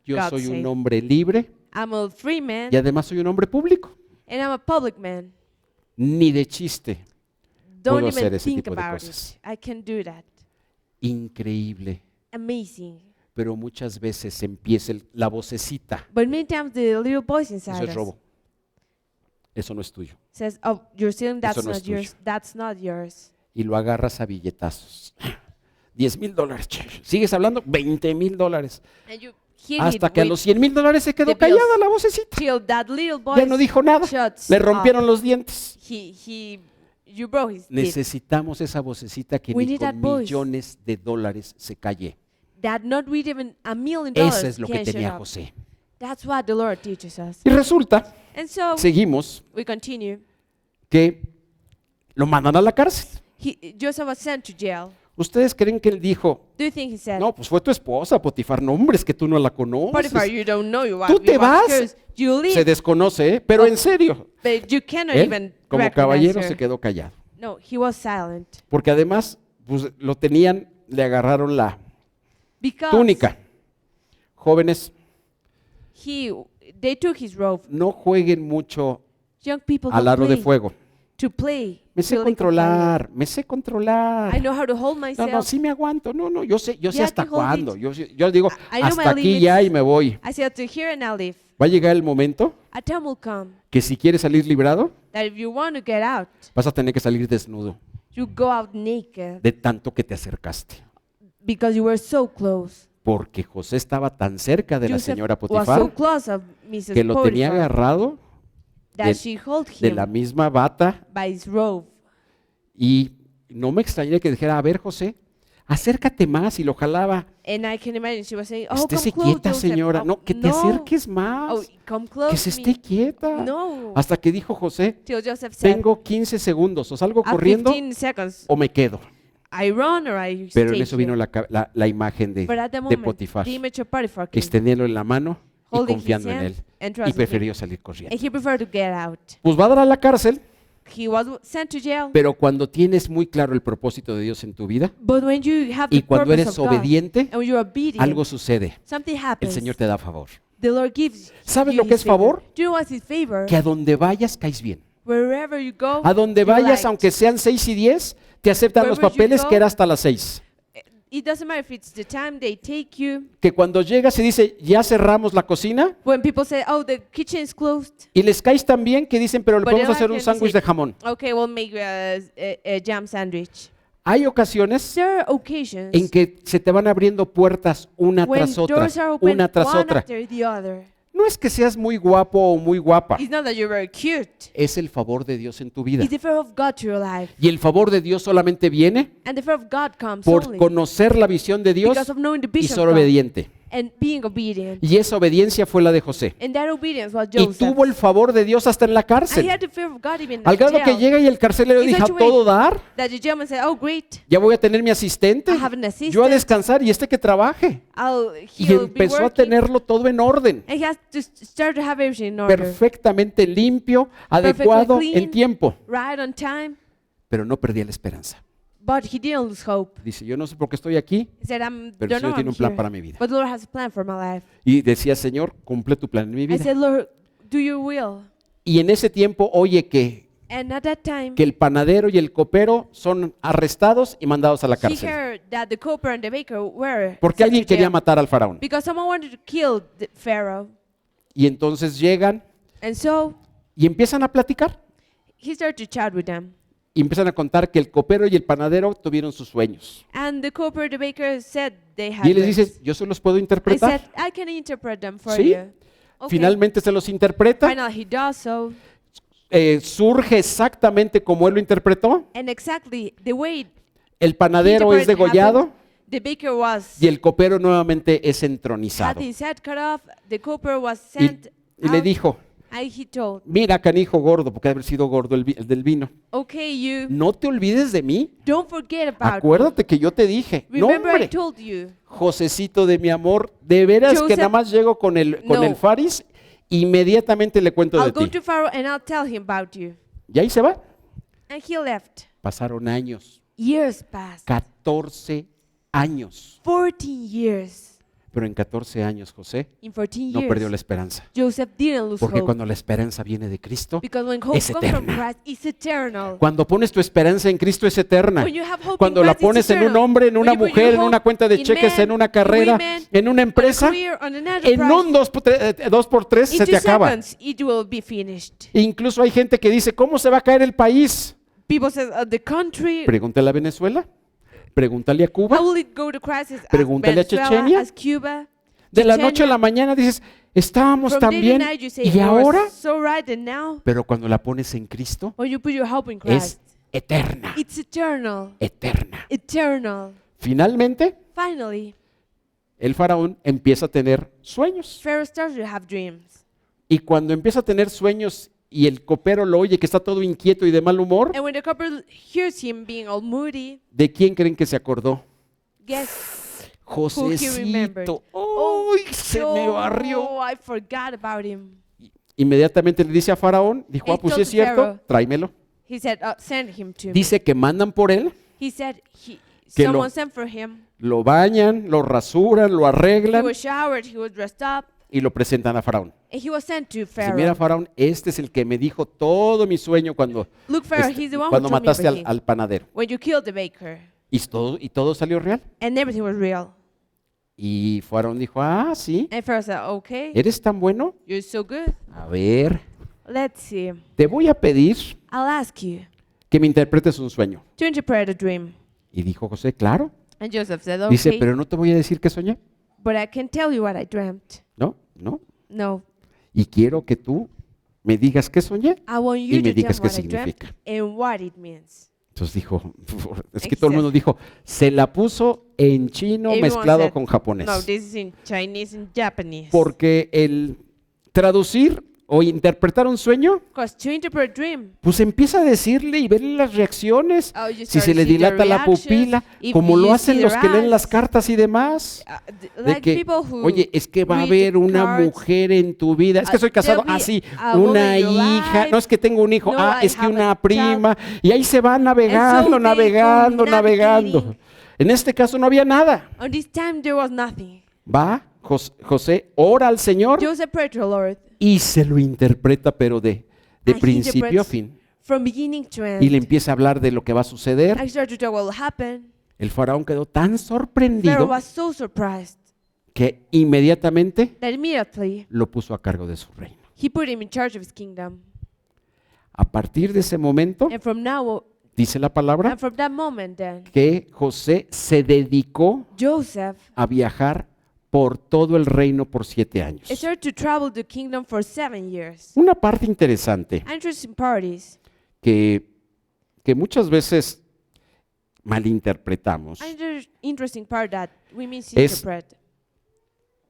S1: Yo
S2: God
S1: soy un
S2: save.
S1: hombre libre
S2: I'm a free man
S1: y además soy un hombre público.
S2: and I'm a public man.
S1: Ni de chiste.
S2: Don't
S1: Puedo
S2: even
S1: hacer ese
S2: think
S1: tipo de
S2: about
S1: cosas.
S2: it. I can do that.
S1: Increíble.
S2: Amazing.
S1: Pero muchas veces empieza la vocecita.
S2: But many times the little voice
S1: Eso
S2: inside
S1: es
S2: us
S1: robo. Eso no es tuyo.
S2: says, "Oh, you're stealing. That's
S1: Eso no es
S2: not yours.
S1: tuyo.
S2: That's not yours."
S1: Y lo agarras a billetazos. $10,000. Sigues hablando, $20,000.
S2: And you hit
S1: Hasta
S2: it
S1: que a
S2: with
S1: los $100,000 se quedó
S2: the bills.
S1: callada la vocecita.
S2: till that little
S1: Ya
S2: voice
S1: no dijo nada.
S2: shuts
S1: Le
S2: up.
S1: rompieron los dientes.
S2: You broke his teeth.
S1: Necesitamos esa vocecita que
S2: We
S1: ni
S2: need that
S1: con
S2: voice.
S1: millones de dólares se calle.
S2: That not with even $1 million
S1: Eso es lo que
S2: can shut
S1: tenía
S2: up.
S1: José.
S2: That's what the Lord teaches us.
S1: Y resulta,
S2: And so
S1: seguimos,
S2: we continue.
S1: que lo mandan a la cárcel.
S2: Joseph was sent to jail.
S1: ¿Ustedes creen que él dijo,
S2: Do you think he said,
S1: no, pues fue tu esposa, Potifar? No, hombre, es que tú no la
S2: Potiphar,
S1: conoces.
S2: you don't know your
S1: Tú
S2: wife.
S1: te
S2: You was
S1: vas.
S2: cursed. You leave,
S1: Se desconoce, ¿eh? Pero en serio.
S2: but you cannot
S1: Él,
S2: even
S1: como
S2: recognize
S1: caballero,
S2: her.
S1: se quedó callado.
S2: No, he was silent.
S1: Porque además, pues lo tenían, le agarraron la
S2: Because
S1: túnica. Jóvenes,
S2: they took his robe.
S1: no jueguen mucho
S2: Young people
S1: al
S2: don't
S1: aro de
S2: play
S1: fuego.
S2: to play.
S1: Me sé
S2: to lick a
S1: controlar, me sé
S2: fire. I
S1: controlar.
S2: know how to hold
S1: No,
S2: myself.
S1: no, sí me aguanto. No, no, yo sé
S2: Yeah, I
S1: hasta
S2: can hold
S1: cuándo.
S2: it.
S1: Yo digo,
S2: I know
S1: hasta
S2: my
S1: aquí ya
S2: limits.
S1: y me voy.
S2: I said to here and I leave.
S1: Va a llegar el momento
S2: a time will come
S1: que si quieres salir librado,
S2: that if you want to get out,
S1: vas a tener que salir desnudo
S2: you go out naked
S1: de tanto que te acercaste.
S2: because you were so close.
S1: Porque José estaba tan cerca de la
S2: Joseph
S1: señora
S2: was so
S1: Potifar
S2: close of Mrs.
S1: que lo tenía
S2: Potiphar
S1: agarrado
S2: that
S1: de-
S2: she held
S1: de
S2: him
S1: la misma bata
S2: by his robe.
S1: y no me extrañaría que dijera, a ver José, acércate más y lo jalaba.
S2: And I can imagine she was saying, "Oh,
S1: Estése
S2: come close,
S1: quieta,
S2: Joseph.
S1: señora.
S2: Oh,
S1: No, que te
S2: no.
S1: acerques más.
S2: Oh, come close
S1: Que se
S2: to
S1: esté
S2: me."
S1: quieta.
S2: No.
S1: Hasta que dijo José,
S2: Till Joseph said,
S1: tengo 15 segundos, o salgo
S2: "At
S1: corriendo
S2: 15 seconds,
S1: o me quedo.
S2: I run or I
S1: Pero en
S2: stay
S1: eso vino
S2: here."
S1: la imagen
S2: But at the
S1: de
S2: moment,
S1: Potifar,
S2: the image of Potiphar came,
S1: extendiéndolo en la mano y
S2: holding his
S1: confiando en
S2: hand
S1: él.
S2: and
S1: Y
S2: trusting him.
S1: prefirió salir corriendo.
S2: And he preferred to get out.
S1: Pues va a dar a la cárcel,
S2: He was sent to jail.
S1: pero cuando tienes muy claro el propósito de Dios en tu vida
S2: But when you have
S1: y
S2: the
S1: cuando
S2: purpose
S1: eres
S2: of God,
S1: obediente,
S2: and when you're obedient,
S1: algo sucede.
S2: something
S1: El
S2: happens.
S1: Señor te da favor.
S2: The Lord gives
S1: ¿Sabes
S2: you
S1: lo que
S2: his
S1: es favor?
S2: Do you know what's his favor?
S1: Que a donde vayas caes bien.
S2: Wherever you go,
S1: A donde
S2: you're
S1: vayas,
S2: liked.
S1: aunque sean 6 y 10, te aceptan los
S2: Wherever you
S1: papeles
S2: go,
S1: que era hasta las 6.
S2: It doesn't matter if it's the time they take you.
S1: Que cuando llegas y dice, ya cerramos la cocina,
S2: When people say, "Oh, the kitchen is closed,"
S1: y les caes tan bien que dicen, pero le
S2: But
S1: podemos
S2: they
S1: hacer un
S2: like and
S1: sándwich
S2: say-
S1: de jamón.
S2: okay, we'll make a jam sandwich.
S1: Hay ocasiones
S2: There are occasions
S1: en que se te van abriendo puertas una
S2: when
S1: tras otra,
S2: doors are open
S1: una tras
S2: one
S1: otra.
S2: after the other.
S1: No es que seas muy guapo o muy guapa,
S2: It's not that you're very cute.
S1: es el favor de Dios en tu vida.
S2: It's the fear of God to your life.
S1: Y el favor de Dios solamente viene
S2: And the fear of God comes
S1: por
S2: only
S1: conocer la visión de Dios
S2: because of knowing the
S1: y
S2: vision
S1: ser
S2: of God
S1: obediente.
S2: and being obedient.
S1: Y esa obediencia fue la de José.
S2: And that obedience was
S1: Y
S2: Joseph.
S1: tuvo el favor de Dios hasta en la
S2: And he
S1: cárcel.
S2: had the fear of God even
S1: Al
S2: in
S1: grado que
S2: jail.
S1: llega y el carcelero
S2: In
S1: dijo,
S2: such
S1: ¿a
S2: a way
S1: todo dar?
S2: That the gentleman said, "Oh, great,
S1: Ya voy a tener mi asistente.
S2: I have an assistant.
S1: Yo a descansar y este que trabaje. Y
S2: he'll be
S1: empezó a
S2: working."
S1: tenerlo todo en orden.
S2: And he has to start to have everything in order.
S1: Perfectamente limpio, adecuado,
S2: clean.
S1: en tiempo.
S2: Right on time.
S1: Pero no perdía la esperanza.
S2: But he didn't lose hope.
S1: Dice, yo no sé por qué estoy aquí.
S2: He said,
S1: Pero
S2: don't
S1: el Señor
S2: know
S1: tiene
S2: I'm
S1: un plan
S2: here,
S1: para mi vida.
S2: but the Lord has a plan for my life.
S1: Y decía, Señor, cumple tu plan en mi
S2: I
S1: vida.
S2: said, "Lord, do your will."
S1: Y en ese tiempo oye que
S2: And at that time,
S1: el panadero y el copero son arrestados y mandados a la
S2: he
S1: cárcel.
S2: heard that the cooper and the baker were
S1: Porque
S2: sent
S1: alguien
S2: to
S1: quería
S2: jail
S1: matar al faraón.
S2: because someone wanted to kill the Pharaoh.
S1: Y entonces llegan
S2: And so
S1: y empiezan a platicar.
S2: he started to chat with them.
S1: Y empiezan a contar que el copero y el panadero tuvieron sus sueños.
S2: And the cooper, the baker said they had
S1: Y él les
S2: dreams.
S1: dice, yo se los puedo
S2: I said,
S1: interpretar.
S2: "I can interpret them for
S1: Sí.
S2: you." Okay.
S1: Finalmente se los interpreta.
S2: Finally, he does so.
S1: Surge exactamente como él lo interpretó.
S2: And exactly the way
S1: El panadero es
S2: interpreted
S1: degollado
S2: happened, the baker was
S1: y el copero nuevamente es
S2: had
S1: entronizado.
S2: his head cut off. The cooper was
S1: Y,
S2: sent
S1: y le
S2: out,
S1: dijo,
S2: and he told,
S1: mira canijo gordo, porque debe haber sido gordo el del vino.
S2: "Okay, you
S1: No te olvides de mí.
S2: don't forget about me.
S1: Acuérdate que yo te dije. No,
S2: Remember I
S1: hombre,
S2: told you."
S1: Josecito de mi amor, de veras que
S2: Joseph,
S1: nada más llego con
S2: no.
S1: el Faris, inmediatamente le cuento
S2: I'll
S1: de
S2: go
S1: ti.
S2: to Pharaoh and I'll tell him about you.
S1: Y ahí se va.
S2: And he left.
S1: Pasaron años,
S2: Years passed.
S1: 14 años.
S2: 14 years.
S1: Pero en 14 años José
S2: In 14
S1: no perdió
S2: years,
S1: la esperanza.
S2: Joseph didn't lose
S1: Porque
S2: hope.
S1: cuando la esperanza viene de Cristo,
S2: Because when hope
S1: es
S2: comes from
S1: eterna.
S2: Christ, it's eternal.
S1: Cuando pones tu esperanza en Cristo es eterna.
S2: When you have hope
S1: Cuando
S2: in
S1: la
S2: Christ, it's
S1: pones en un
S2: eternal.
S1: hombre, en
S2: When
S1: una
S2: you put your
S1: mujer, en
S2: hope
S1: una cuenta de
S2: in
S1: cheques,
S2: men,
S1: en una
S2: in
S1: carrera,
S2: women,
S1: en una
S2: on a
S1: empresa,
S2: career, on an
S1: en
S2: enterprise,
S1: un 2x3
S2: in
S1: se
S2: 2
S1: te acaba.
S2: seconds, it will be finished.
S1: E incluso hay gente que dice, ¿cómo se va a caer el país?
S2: People say, the country,
S1: Pregúntale a Venezuela, pregúntale a Cuba.
S2: how will it go to crisis as
S1: Pregúntale a
S2: Venezuela,
S1: Chechenia.
S2: as Cuba?
S1: De la
S2: Chechenia?
S1: noche a la mañana dices, estábamos
S2: From
S1: tan
S2: day to
S1: bien
S2: night you say,
S1: y
S2: "We were
S1: ahora,
S2: so right, and now,
S1: pero cuando la pones en Cristo
S2: when you put your hope in
S1: es
S2: Christ,
S1: eterna,
S2: it's eternal,
S1: eterna.
S2: eternal.
S1: Finalmente,
S2: Finally,
S1: el faraón empieza a tener sueños.
S2: Pharaoh started to have dreams.
S1: Y cuando empieza a tener sueños y el copero lo oye que está todo inquieto y de mal humor,
S2: And when the couple hears him being all moody,
S1: ¿de quién creen que se acordó?
S2: guess who he remembered?
S1: Josecito. ¡Uy! Se me barrió.
S2: Oh, I forgot about him.
S1: Inmediatamente le dice a Faraón, dijo,
S2: He
S1: pues sí
S2: told
S1: es cierto,
S2: Pharaoh.
S1: tráemelo.
S2: He said, send him to me.
S1: Dice que mandan por él,
S2: He said,
S1: que
S2: someone
S1: lo-
S2: sent for him.
S1: lo bañan, lo rasuran, lo
S2: He
S1: arreglan
S2: was showered, he was dressed up,
S1: y lo presentan a Faraón.
S2: and he was sent to
S1: Dice,
S2: Pharaoh.
S1: mira Faraón, este es el que me dijo todo mi sueño cuando,
S2: Look, Pharaoh, he's the one who
S1: cuando
S2: told me
S1: mataste
S2: everything.
S1: al panadero.
S2: When you killed the baker,
S1: Y todo salió real.
S2: and everything was real.
S1: Y Faraón dijo, ah, sí,
S2: And Pharaoh said, okay,
S1: ¿eres tan bueno?
S2: you're so good.
S1: A ver,
S2: Let's see.
S1: te voy a pedir
S2: I'll ask you
S1: que me interpretes un sueño.
S2: to interpret a dream.
S1: Y dijo José, claro.
S2: And Joseph said,
S1: Dice,
S2: okay,
S1: pero no te voy a decir qué soñé.
S2: but I can tell you what I dreamt.
S1: No, no.
S2: No,
S1: Y quiero que tú me digas qué soñé.
S2: I want
S1: Y
S2: you
S1: me
S2: to tell
S1: digas
S2: me
S1: qué
S2: what I dreamt
S1: significa.
S2: and what it means.
S1: Entonces dijo, es que todo el mundo dijo, se la puso en chino
S2: Everyone
S1: mezclado
S2: said,
S1: con japonés.
S2: No, this is in Chinese and Japanese.
S1: Porque el traducir o interpretar un sueño,
S2: Because to interpret a dream,
S1: pues empieza a decirle y verle las reacciones,
S2: you
S1: si
S2: start
S1: se le
S2: to see the
S1: dilata la
S2: reactions,
S1: pupila,
S2: if
S1: como lo
S2: you
S1: hacen
S2: see
S1: los que
S2: their
S1: leen las
S2: eyes.
S1: cartas y demás. De
S2: Like
S1: que,
S2: people who
S1: oye, es que va a
S2: read the
S1: haber una
S2: cards.
S1: mujer en tu vida. Es que soy casado,
S2: There'll be
S1: sí,
S2: a woman
S1: una
S2: in your
S1: hija.
S2: life.
S1: No, es que tengo un hijo.
S2: No, I
S1: Es que
S2: have
S1: una
S2: a
S1: prima. Y ahí se va navegando,
S2: they go
S1: navegando, navegando.
S2: navigating.
S1: En este caso no había nada.
S2: On this time there was nothing.
S1: Va, José, ora al Señor
S2: Joseph prayed to the Lord
S1: y se lo interpreta, pero de
S2: And he
S1: principio a
S2: interprets
S1: fin.
S2: from beginning to end.
S1: Y le empieza a hablar de lo que va a suceder.
S2: I started to tell what will happen.
S1: El faraón quedó tan
S2: Pharaoh
S1: sorprendido
S2: was so surprised
S1: que inmediatamente
S2: that immediately
S1: lo puso a cargo de su reino.
S2: he put him in charge of his kingdom.
S1: A partir de ese momento,
S2: And from now,
S1: dice la palabra,
S2: and from that moment then,
S1: que José se dedicó
S2: Joseph
S1: a viajar por todo el reino por 7 años.
S2: started to travel the kingdom for 7 years.
S1: Una parte interesante
S2: Interesting parties.
S1: que muchas veces malinterpretamos.
S2: Interesting part that we misinterpret.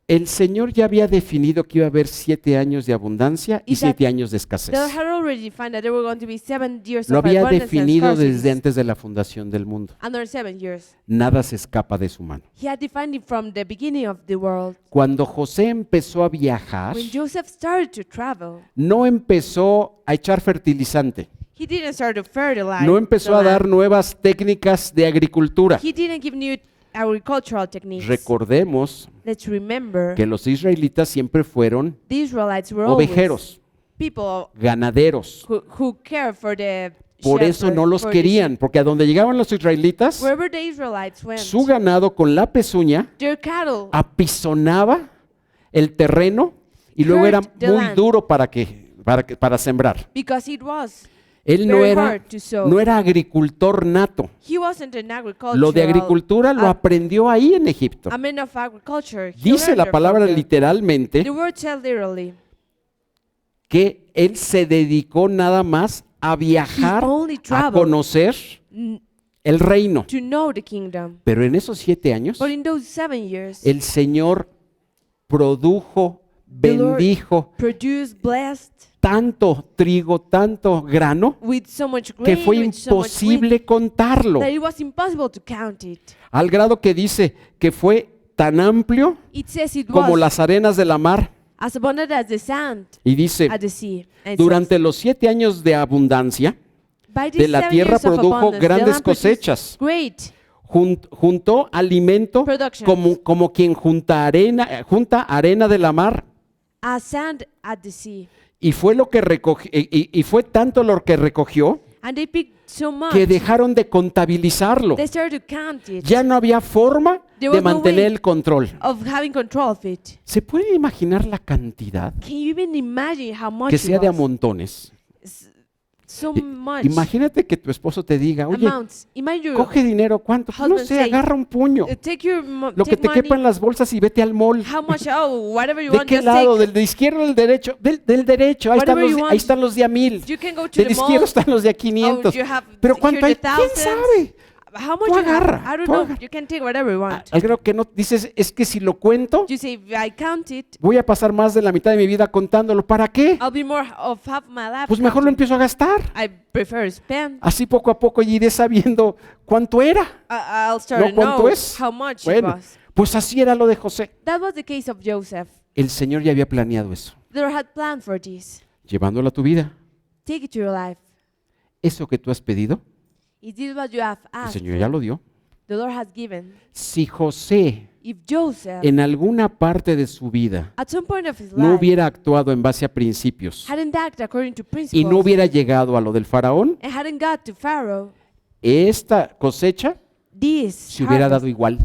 S1: El Señor ya había definido que iba a haber 7 años de abundancia y
S2: Is that
S1: 7 años de escasez.
S2: They had already defined that there were going to be 7 years
S1: Lo
S2: of
S1: había
S2: abundance and
S1: definido
S2: scarcity.
S1: desde antes de la fundación del mundo.
S2: Another 7 years.
S1: Nada se escapa de su mano.
S2: He had defined it from the beginning of the world.
S1: Cuando José empezó a viajar,
S2: When Joseph started to travel,
S1: no empezó a echar fertilizante,
S2: he didn't start to fertilize.
S1: no empezó
S2: the
S1: a
S2: land.
S1: dar nuevas técnicas de agricultura.
S2: He didn't give new agricultural techniques.
S1: Recordemos
S2: Let's remember,
S1: que los israelitas siempre fueron
S2: the Israelites were always
S1: ovejeros,
S2: people
S1: ganaderos.
S2: who care for the
S1: Por eso
S2: shepherd,
S1: no los
S2: for the
S1: querían, porque a donde llegaban los israelitas,
S2: sheep. Wherever the Israelites went,
S1: su ganado con la pezuña
S2: their cattle
S1: apisonaba el terreno y luego era
S2: Hurt the
S1: muy
S2: land.
S1: duro para sembrar.
S2: because it was
S1: Él no
S2: very
S1: era,
S2: hard to sow.
S1: no era agricultor nato.
S2: He wasn't an agricultural.
S1: Lo de agricultura lo aprendió ahí en Egipto.
S2: a man of agriculture. He
S1: Dice
S2: learned
S1: la
S2: it
S1: palabra
S2: from there.
S1: literalmente
S2: The word said literally.
S1: que él se dedicó nada más a viajar,
S2: He only
S1: a
S2: traveled.
S1: conocer
S2: n-
S1: el reino.
S2: To know the kingdom.
S1: Pero en esos 7 años,
S2: But in those 7 years,
S1: el Señor produjo,
S2: the Lord
S1: bendijo
S2: produced, blessed
S1: tanto trigo, tanto grano,
S2: with so much
S1: que
S2: grain,
S1: fue
S2: with so much wheat,
S1: imposible contarlo.
S2: that it was impossible to count it.
S1: Al grado que dice que fue tan amplio
S2: It says it
S1: como
S2: was
S1: las arenas de la mar.
S2: as abundant as the sand
S1: Y dice,
S2: at the sea. And it
S1: durante
S2: says,
S1: los 7 años de abundancia,
S2: by
S1: de
S2: these
S1: la
S2: 7
S1: tierra
S2: years of
S1: produjo
S2: abundance, the
S1: grandes
S2: land produced
S1: cosechas.
S2: Great.
S1: Juntó alimento
S2: Productions.
S1: como quien junta arena de la mar.
S2: As sand at the sea.
S1: Y fue lo que recogió, y fue tanto lo que recogió
S2: And they picked so much.
S1: que dejaron de contabilizarlo.
S2: They started to count it.
S1: Ya no había forma
S2: There
S1: de
S2: was no
S1: mantener
S2: way
S1: el control.
S2: of having control of it.
S1: ¿Se puede imaginar la cantidad
S2: Can you even imagine how much
S1: que
S2: it
S1: sea de a
S2: was?
S1: montones?
S2: So
S1: I-
S2: much
S1: Imagínate que tu esposo te diga, oye,
S2: amounts. Imagine your
S1: coge dinero, ¿cuánto? Pues no
S2: husband
S1: sé,
S2: say,
S1: agarra un puño.
S2: take your
S1: Lo que
S2: take
S1: te
S2: money.
S1: quepa en las bolsas y vete al mall.
S2: How much? Oh, whatever you
S1: ¿De
S2: want.
S1: qué
S2: Just
S1: lado?
S2: take.
S1: ¿Del de izquierdo o del derecho? Del derecho.
S2: Whatever you want.
S1: Ahí están los de a 1000.
S2: You can go to
S1: Del
S2: the
S1: izquierdo
S2: mall.
S1: están los de a 500.
S2: Oh, you have
S1: Pero
S2: here
S1: ¿cuánto hay?
S2: the
S1: ¿Quién
S2: thousands.
S1: sabe?
S2: How much
S1: Tú
S2: you have?
S1: agarra,
S2: I don't
S1: tú
S2: know.
S1: agarra.
S2: You can take whatever you want.
S1: Al grado que no dices, es que si lo cuento,
S2: You say, if I count it,
S1: voy a pasar más de la mitad de mi vida contándolo. ¿Para qué?
S2: I'll be more of half my life.
S1: Pues mejor lo
S2: counting.
S1: empiezo a gastar.
S2: I prefer spend.
S1: Así poco a poco iré sabiendo cuánto era.
S2: I'll start
S1: No
S2: to
S1: cuánto
S2: know
S1: es.
S2: how much it
S1: Bueno,
S2: was.
S1: pues así era lo de José.
S2: That was the case of Joseph.
S1: El Señor ya había planeado eso.
S2: The Lord had planned for this.
S1: Llevándolo a tu vida.
S2: Take it to your life.
S1: Eso que tú has pedido,
S2: Is this what you have
S1: el
S2: asked?
S1: Señor ya lo dio.
S2: The Lord has given.
S1: Si José
S2: If Joseph,
S1: en alguna parte de su vida
S2: at some point of his
S1: no
S2: life,
S1: hubiera actuado en base a principios
S2: hadn't acted according to
S1: y
S2: principles,
S1: no hubiera llegado a lo del faraón,
S2: and hadn't got to Pharaoh,
S1: esta cosecha
S2: this
S1: se hubiera
S2: harvest
S1: dado igual.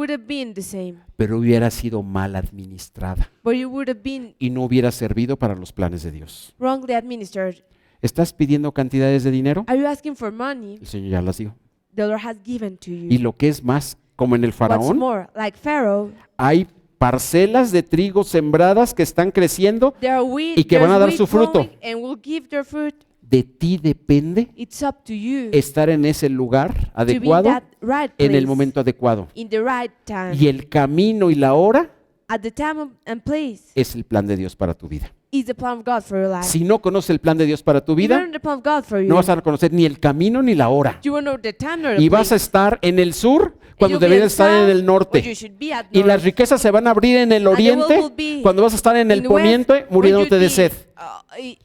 S2: would have been the same,
S1: pero hubiera sido mal administrada
S2: but it would have been
S1: y no hubiera servido para los planes de Dios.
S2: wrongly administered.
S1: ¿Estás pidiendo cantidades de dinero?
S2: Are you asking for money?
S1: El Señor ya las dio.
S2: The Lord has given to you.
S1: Y lo que es más, como en el
S2: What's
S1: faraón,
S2: more, like Pharaoh,
S1: hay parcelas de trigo sembradas que están creciendo.
S2: there are wheat,
S1: Y que van a
S2: there's
S1: dar
S2: wheat
S1: su fruto.
S2: growing and will give their fruit.
S1: De ti depende
S2: It's up to you
S1: estar en ese lugar
S2: to be in
S1: adecuado,
S2: that right
S1: en el
S2: place,
S1: momento adecuado.
S2: in the right time,
S1: Y el camino y la hora
S2: at the time and place
S1: es el plan de Dios para tu vida.
S2: is the plan of God for your life.
S1: Si no conoces el plan de Dios para tu
S2: You
S1: vida,
S2: learn the plan of God for you.
S1: no vas a conocer ni el camino ni la hora.
S2: You won't know the time nor the
S1: Y vas a
S2: place.
S1: estar en el sur
S2: And
S1: cuando
S2: you'll be
S1: deberías
S2: in
S1: estar en
S2: south
S1: el
S2: where you
S1: norte.
S2: should be at
S1: Y
S2: north.
S1: las riquezas se van a abrir en el
S2: And the
S1: oriente
S2: wealth will be
S1: cuando vas a estar en el
S2: in the west,
S1: poniente
S2: where
S1: muriéndote
S2: you'd
S1: de
S2: be,
S1: sed.
S2: uh,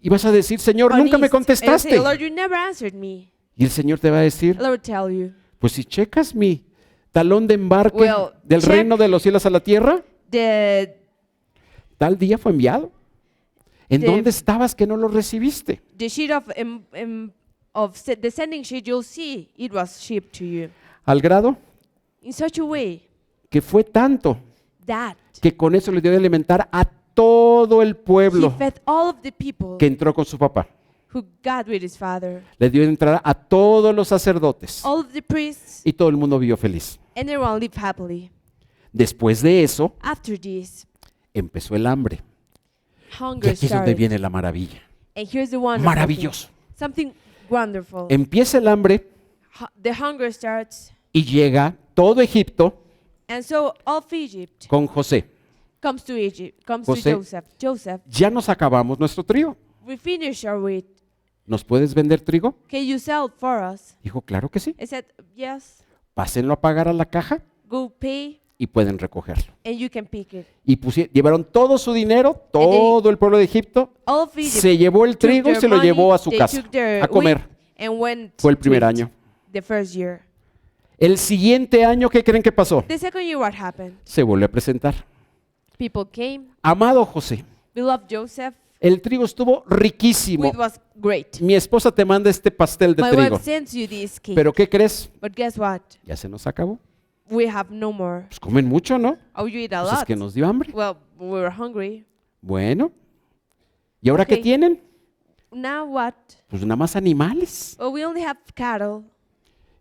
S1: Y vas a decir, Señor,
S2: on
S1: nunca me
S2: east. And you'll say,
S1: contestaste.
S2: Lord, you never answered me.
S1: Y el Señor te va a decir,
S2: The Lord tell you,
S1: pues si checas mi talón de embarque
S2: Well,
S1: del
S2: check.
S1: reino de los cielos a la tierra,
S2: the
S1: tal día fue enviado. ¿En
S2: The-
S1: dónde estabas que no lo recibiste?
S2: sheet the sending sheet, you'll see it was shipped to you
S1: Al grado
S2: in such a way
S1: que fue tanto
S2: that
S1: que con eso le dio de alimentar a todo el
S2: he
S1: pueblo
S2: fed all of the people
S1: que entró con su papá.
S2: who got with his father,
S1: Le dio de entrar a todos los sacerdotes
S2: all of the priests,
S1: y todo el mundo vivió feliz.
S2: and everyone lived happily.
S1: Después de eso
S2: After this,
S1: empezó el hambre. Y
S2: hunger
S1: aquí es donde
S2: started.
S1: viene la maravilla.
S2: And here's the wonderful
S1: Maravilloso.
S2: thing. Something wonderful.
S1: Empieza el hambre
S2: The hunger starts,
S1: y llega todo Egipto
S2: and so all of Egypt
S1: con José.
S2: comes to Egypt, comes
S1: José.
S2: to Joseph. Joseph,
S1: Ya nos acabamos nuestro trigo.
S2: we finished our wheat.
S1: ¿Nos puedes vender trigo?
S2: Can you sell it for us?
S1: Dijo, claro que sí.
S2: I said, yes.
S1: Pásenlo a pagar a la caja
S2: Go pay,
S1: y pueden recogerlo.
S2: and you can pick it.
S1: Y llevaron todo su dinero, todo el pueblo de Egipto,
S2: All of Egypt
S1: se llevó el
S2: took
S1: trigo y
S2: their
S1: se lo
S2: money,
S1: llevó a su
S2: they
S1: casa
S2: took their
S1: a comer.
S2: wheat and went
S1: Fue el
S2: to
S1: primer
S2: eat
S1: año.
S2: The first year.
S1: El siguiente año, ¿qué creen que pasó?
S2: The second year, what happened?
S1: Se volvió a presentar.
S2: People came,
S1: Amado José,
S2: beloved Joseph,
S1: el trigo estuvo riquísimo.
S2: it was great.
S1: Mi esposa te manda este pastel de
S2: My
S1: trigo.
S2: wife sends you this cake.
S1: Pero ¿qué crees?
S2: But guess what?
S1: Ya se nos acabó.
S2: We have no more.
S1: Pues comen mucho, ¿no?
S2: Oh, you eat a
S1: Pues es
S2: lot.
S1: que nos dio hambre.
S2: Well, we were hungry.
S1: Bueno. ¿Y ahora qué
S2: Okay.
S1: tienen?
S2: Now what?
S1: Pues nada más animales.
S2: Well, we only have cattle.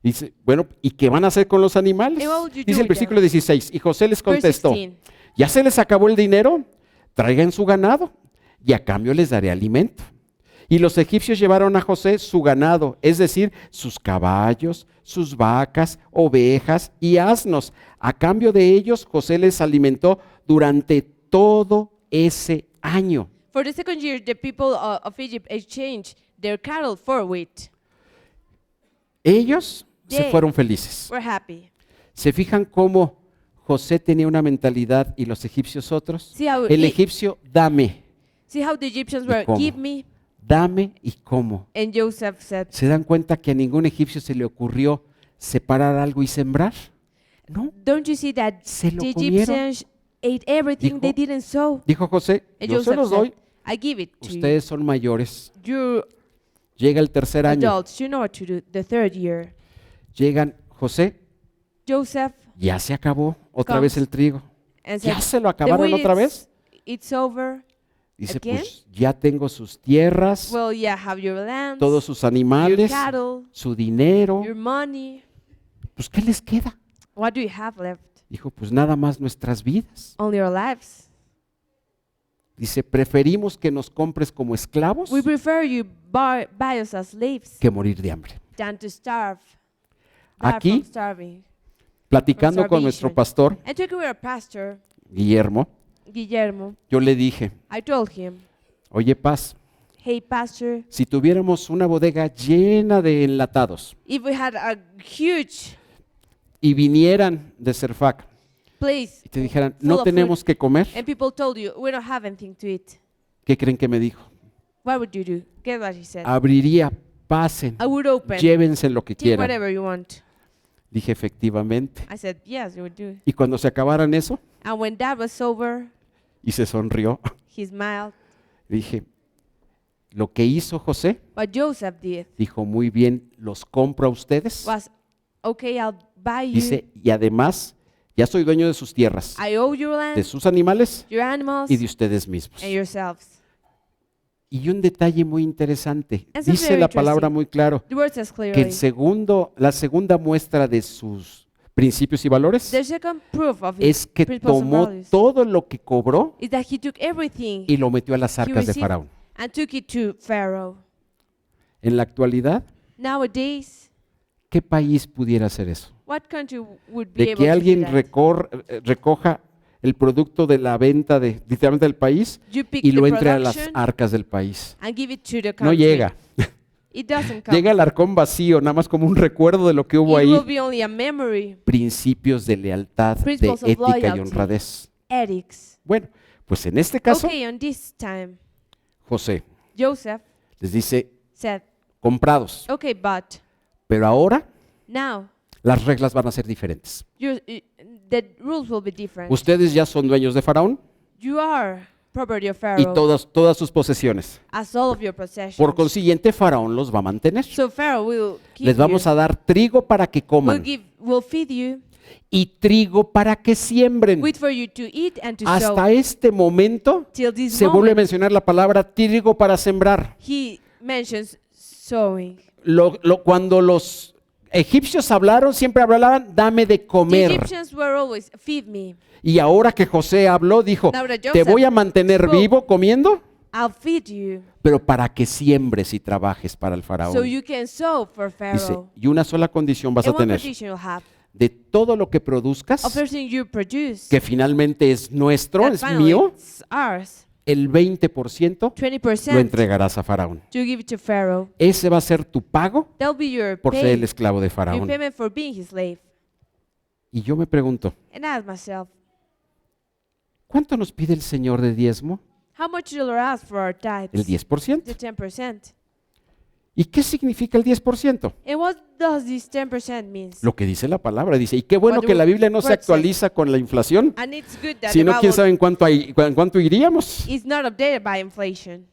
S1: Dice, bueno, ¿y qué van a hacer con los animales?
S2: And what would you do
S1: Dice el
S2: with
S1: versículo 16, y José les
S2: Verse
S1: contestó,
S2: 16.
S1: ¿ya se les acabó el dinero? Traigan su ganado y a cambio les daré alimento. Y los egipcios llevaron a José su ganado, es decir, sus caballos, sus vacas, ovejas y asnos. A cambio de ellos, José les alimentó durante todo ese año.
S2: For the second year, the people of Egypt exchanged their cattle for wheat.
S1: Ellos se
S2: They
S1: fueron felices.
S2: We're happy.
S1: ¿Se fijan cómo José tenía una mentalidad y los egipcios otros?
S2: See how
S1: El
S2: it-
S1: egipcio, dame,
S2: See how the Egyptians were,
S1: cómo?
S2: give me.
S1: dame y cómo.
S2: And Joseph said,
S1: ¿Se dan cuenta que a ningún egipcio se le ocurrió separar algo y sembrar? No.
S2: don't you see that
S1: Se lo
S2: the
S1: comieron.
S2: Egyptians ate everything
S1: Dijo-
S2: they didn't sow?
S1: Dijo José,
S2: And
S1: yo se
S2: Joseph
S1: los
S2: said,
S1: doy,
S2: I give it to
S1: ustedes son mayores.
S2: you. You're
S1: Llega el tercer año,
S2: adults. You know what to do. The third year.
S1: llegan, José,
S2: Joseph
S1: ya se acabó otra
S2: Comes.
S1: vez el trigo.
S2: and
S1: ¿Ya
S2: said,
S1: se lo
S2: "The
S1: acabaron
S2: wheat
S1: otra vez?
S2: It's over.
S1: Dice,
S2: again?
S1: pues ya tengo sus tierras,
S2: Well, yeah, have your lands,
S1: todos sus
S2: your
S1: animales,
S2: cattle,
S1: su dinero.
S2: your money.
S1: Pues ¿qué les queda?
S2: What do you have left?
S1: Dijo, pues nada más nuestras vidas.
S2: Only our lives.
S1: Dice, preferimos que nos compres como esclavos
S2: We prefer you buy us as slaves
S1: que morir de hambre.
S2: than to starve. Die
S1: Aquí,
S2: from starving.
S1: platicando con nuestro
S2: starvation.
S1: pastor,
S2: And talking with our pastor,
S1: Guillermo,
S2: Guillermo,
S1: yo le dije,
S2: I told him,
S1: oye Paz,
S2: hey, pastor,
S1: si tuviéramos una bodega llena de enlatados
S2: if we had a huge
S1: y vinieran de Cerfac
S2: place
S1: y te dijeran,
S2: full
S1: no
S2: of
S1: tenemos
S2: food,
S1: que comer,
S2: and people told you, we don't have anything to eat,
S1: ¿qué creen que me dijo?
S2: what would you do? Guess what he said?
S1: Abriría, pasen,
S2: I would open,
S1: llévense lo que
S2: take
S1: quieran.
S2: whatever you want.
S1: Dije, efectivamente.
S2: I said, yes, you would do.
S1: Y cuando se acabaran eso,
S2: And when that was over,
S1: y se sonrió,
S2: he smiled.
S1: dije, lo que hizo José,
S2: What Joseph did
S1: dijo, muy bien, los compro a ustedes.
S2: was, okay, I'll buy you,
S1: Dice, y además Ya soy dueño de sus tierras,
S2: I owe your
S1: de
S2: land,
S1: sus animales
S2: your animals,
S1: y de ustedes mismos.
S2: and yourselves.
S1: Y un detalle muy interesante,
S2: And so
S1: dice
S2: very
S1: la palabra
S2: interesting.
S1: muy claro,
S2: The word says
S1: que
S2: clearly.
S1: la segunda muestra de sus principios y valores
S2: The second proof of
S1: es
S2: his
S1: que
S2: principles and
S1: tomó
S2: values
S1: todo lo que cobró
S2: is that he took everything
S1: y lo metió a las
S2: he
S1: arcas de
S2: received
S1: Faraón.
S2: and took it to Pharaoh.
S1: En la actualidad,
S2: Nowadays,
S1: ¿qué país pudiera hacer eso?
S2: what country would be
S1: De
S2: able
S1: que
S2: to
S1: alguien
S2: do that?
S1: recoja el producto de la venta literalmente del país
S2: You pick
S1: y
S2: the
S1: lo entre a las
S2: production
S1: arcas del país.
S2: and give it to the
S1: No
S2: country.
S1: llega.
S2: It doesn't come.
S1: Llega el arcón vacío, nada más como un recuerdo de lo que hubo
S2: It will
S1: ahí.
S2: be only a memory,
S1: Principios de lealtad, de
S2: Principles of
S1: ética y
S2: loyalty.
S1: honradez.
S2: ethics.
S1: Bueno, pues en este caso,
S2: Okay, on this time,
S1: José
S2: Joseph
S1: les dice,
S2: said,
S1: comprados.
S2: okay, but
S1: Pero ahora
S2: now
S1: las reglas van a ser diferentes.
S2: the rules will be different.
S1: Ustedes ya son dueños de Faraón
S2: You are property of
S1: y
S2: Pharaoh
S1: todas sus posesiones.
S2: as all of your possessions.
S1: Por consiguiente, Faraón los va a mantener.
S2: So Pharaoh will keep
S1: Les vamos
S2: you,
S1: a dar trigo para que coman
S2: will feed you,
S1: y trigo para que siembren.
S2: wheat for you to eat and to
S1: Hasta
S2: sow.
S1: este momento
S2: Till this
S1: se vuelve a
S2: moment,
S1: mencionar la palabra trigo para sembrar.
S2: he mentions sowing.
S1: Cuando los egipcios hablaron, siempre hablaban, dame de
S2: The
S1: comer.
S2: Egyptians were always, feed me,
S1: Y ahora que José habló, dijo,
S2: Now that
S1: te
S2: Joseph
S1: voy a mantener
S2: spoke,
S1: vivo comiendo,
S2: I'll feed you,
S1: pero para que siembres y trabajes para el
S2: so
S1: faraón.
S2: you can sow for
S1: Dice,
S2: Pharaoh.
S1: y una sola condición vas a
S2: And one
S1: tener,
S2: condition you'll have,
S1: de todo lo que produzcas,
S2: of everything you produce,
S1: que finalmente es nuestro,
S2: that
S1: es
S2: finally
S1: mío,
S2: it's ours,
S1: el 20%
S2: 20%
S1: lo entregarás a Faraón.
S2: to give it to Pharaoh.
S1: Ese va a ser tu pago
S2: That'll be your
S1: por ser el
S2: pay,
S1: esclavo de
S2: your
S1: Faraón.
S2: payment for being his slave.
S1: Y yo me pregunto,
S2: And I ask myself,
S1: ¿cuánto nos pide el Señor de diezmo?
S2: how much do Lord ask for our
S1: El
S2: tithes?
S1: 10%.
S2: The 10%.
S1: ¿Y qué significa el 10%?
S2: And what does this 10% means?
S1: Lo que dice la palabra. Dice, y qué bueno
S2: What
S1: que
S2: the
S1: la Biblia no se
S2: word says.
S1: actualiza con la inflación,
S2: And it's good that
S1: si
S2: the
S1: no, quién
S2: Bible
S1: sabe en cuánto iríamos.
S2: is not updated by inflation.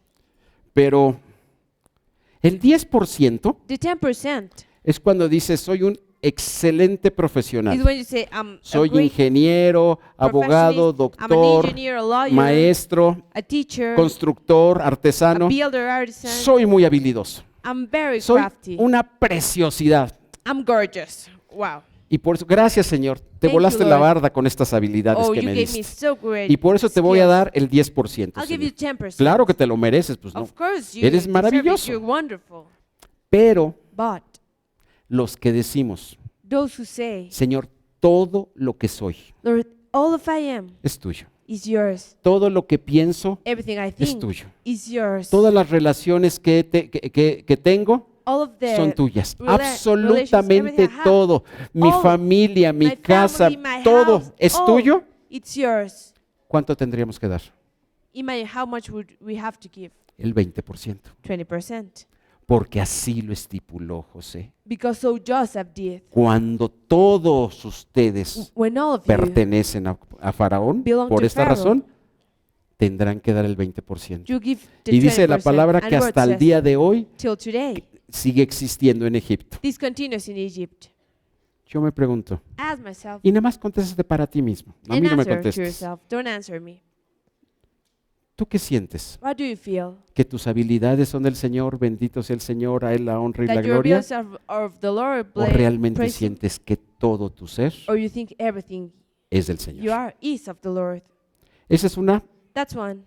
S1: Pero el 10%
S2: The 10%
S1: es cuando dices, soy un excelente
S2: is
S1: profesional.
S2: when you say, I'm a
S1: Soy
S2: great
S1: ingeniero, abogado,
S2: perfectionist, I'm an
S1: doctor,
S2: engineer, a lawyer,
S1: maestro,
S2: a teacher,
S1: constructor,
S2: a
S1: artesano.
S2: builder, artisan.
S1: Soy muy habilidoso.
S2: I'm very
S1: Soy
S2: crafty.
S1: una preciosidad.
S2: I'm gorgeous. Wow.
S1: Y por eso, gracias Señor, te
S2: Thank
S1: volaste
S2: you,
S1: la
S2: Lord.
S1: barda con estas habilidades
S2: Oh,
S1: que
S2: you
S1: me
S2: gave me
S1: diste.
S2: so great
S1: Y por eso te voy a
S2: skills.
S1: dar el 10%.
S2: I'll give you
S1: Señor.
S2: 10%.
S1: Claro que te lo mereces, pues no.
S2: Of course, you
S1: Eres
S2: deserve it.
S1: maravilloso.
S2: You're wonderful.
S1: Pero
S2: But
S1: los que decimos,
S2: those who say,
S1: Señor, todo lo que soy
S2: Lord, all of I am
S1: es tuyo.
S2: is yours.
S1: Todo lo que pienso
S2: Everything I
S1: es
S2: think
S1: tuyo.
S2: is yours.
S1: Todas las relaciones que tengo
S2: All of the
S1: son tuyas.
S2: relations,
S1: Absolutamente
S2: everything I have.
S1: todo. Mi
S2: All,
S1: familia, mi
S2: my
S1: casa,
S2: family, my
S1: todo
S2: house,
S1: es
S2: all,
S1: tuyo.
S2: It's yours.
S1: ¿Cuánto tendríamos que dar?
S2: Imagine how much would we have to give?
S1: El 20%.
S2: 20%.
S1: Porque así lo estipuló José.
S2: Because so Joseph did.
S1: Cuando todos ustedes
S2: When all of you
S1: pertenecen a Faraón,
S2: belong
S1: por
S2: to
S1: esta
S2: Pharaoh,
S1: razón, tendrán que dar el 20%.
S2: you give the
S1: Y dice la
S2: 20%.
S1: palabra
S2: And
S1: que
S2: word
S1: hasta el
S2: says,
S1: día de hoy
S2: till today,
S1: sigue existiendo en Egipto.
S2: this continues in Egypt.
S1: Yo me pregunto,
S2: Ask myself
S1: y nada más contéstate para ti mismo. A
S2: and
S1: mí no me
S2: answer to
S1: contestes.
S2: yourself. Don't answer me.
S1: ¿Tú qué sientes?
S2: What do you feel?
S1: ¿Que tus habilidades son del Señor? Bendito sea el Señor, a Él la honra y la
S2: That your
S1: gloria.
S2: bills of the Lord
S1: ¿O realmente
S2: praise Him,
S1: sientes que todo tu ser
S2: or you think everything
S1: es del
S2: you
S1: Señor?
S2: are is of the Lord?
S1: Esa es una
S2: That's one.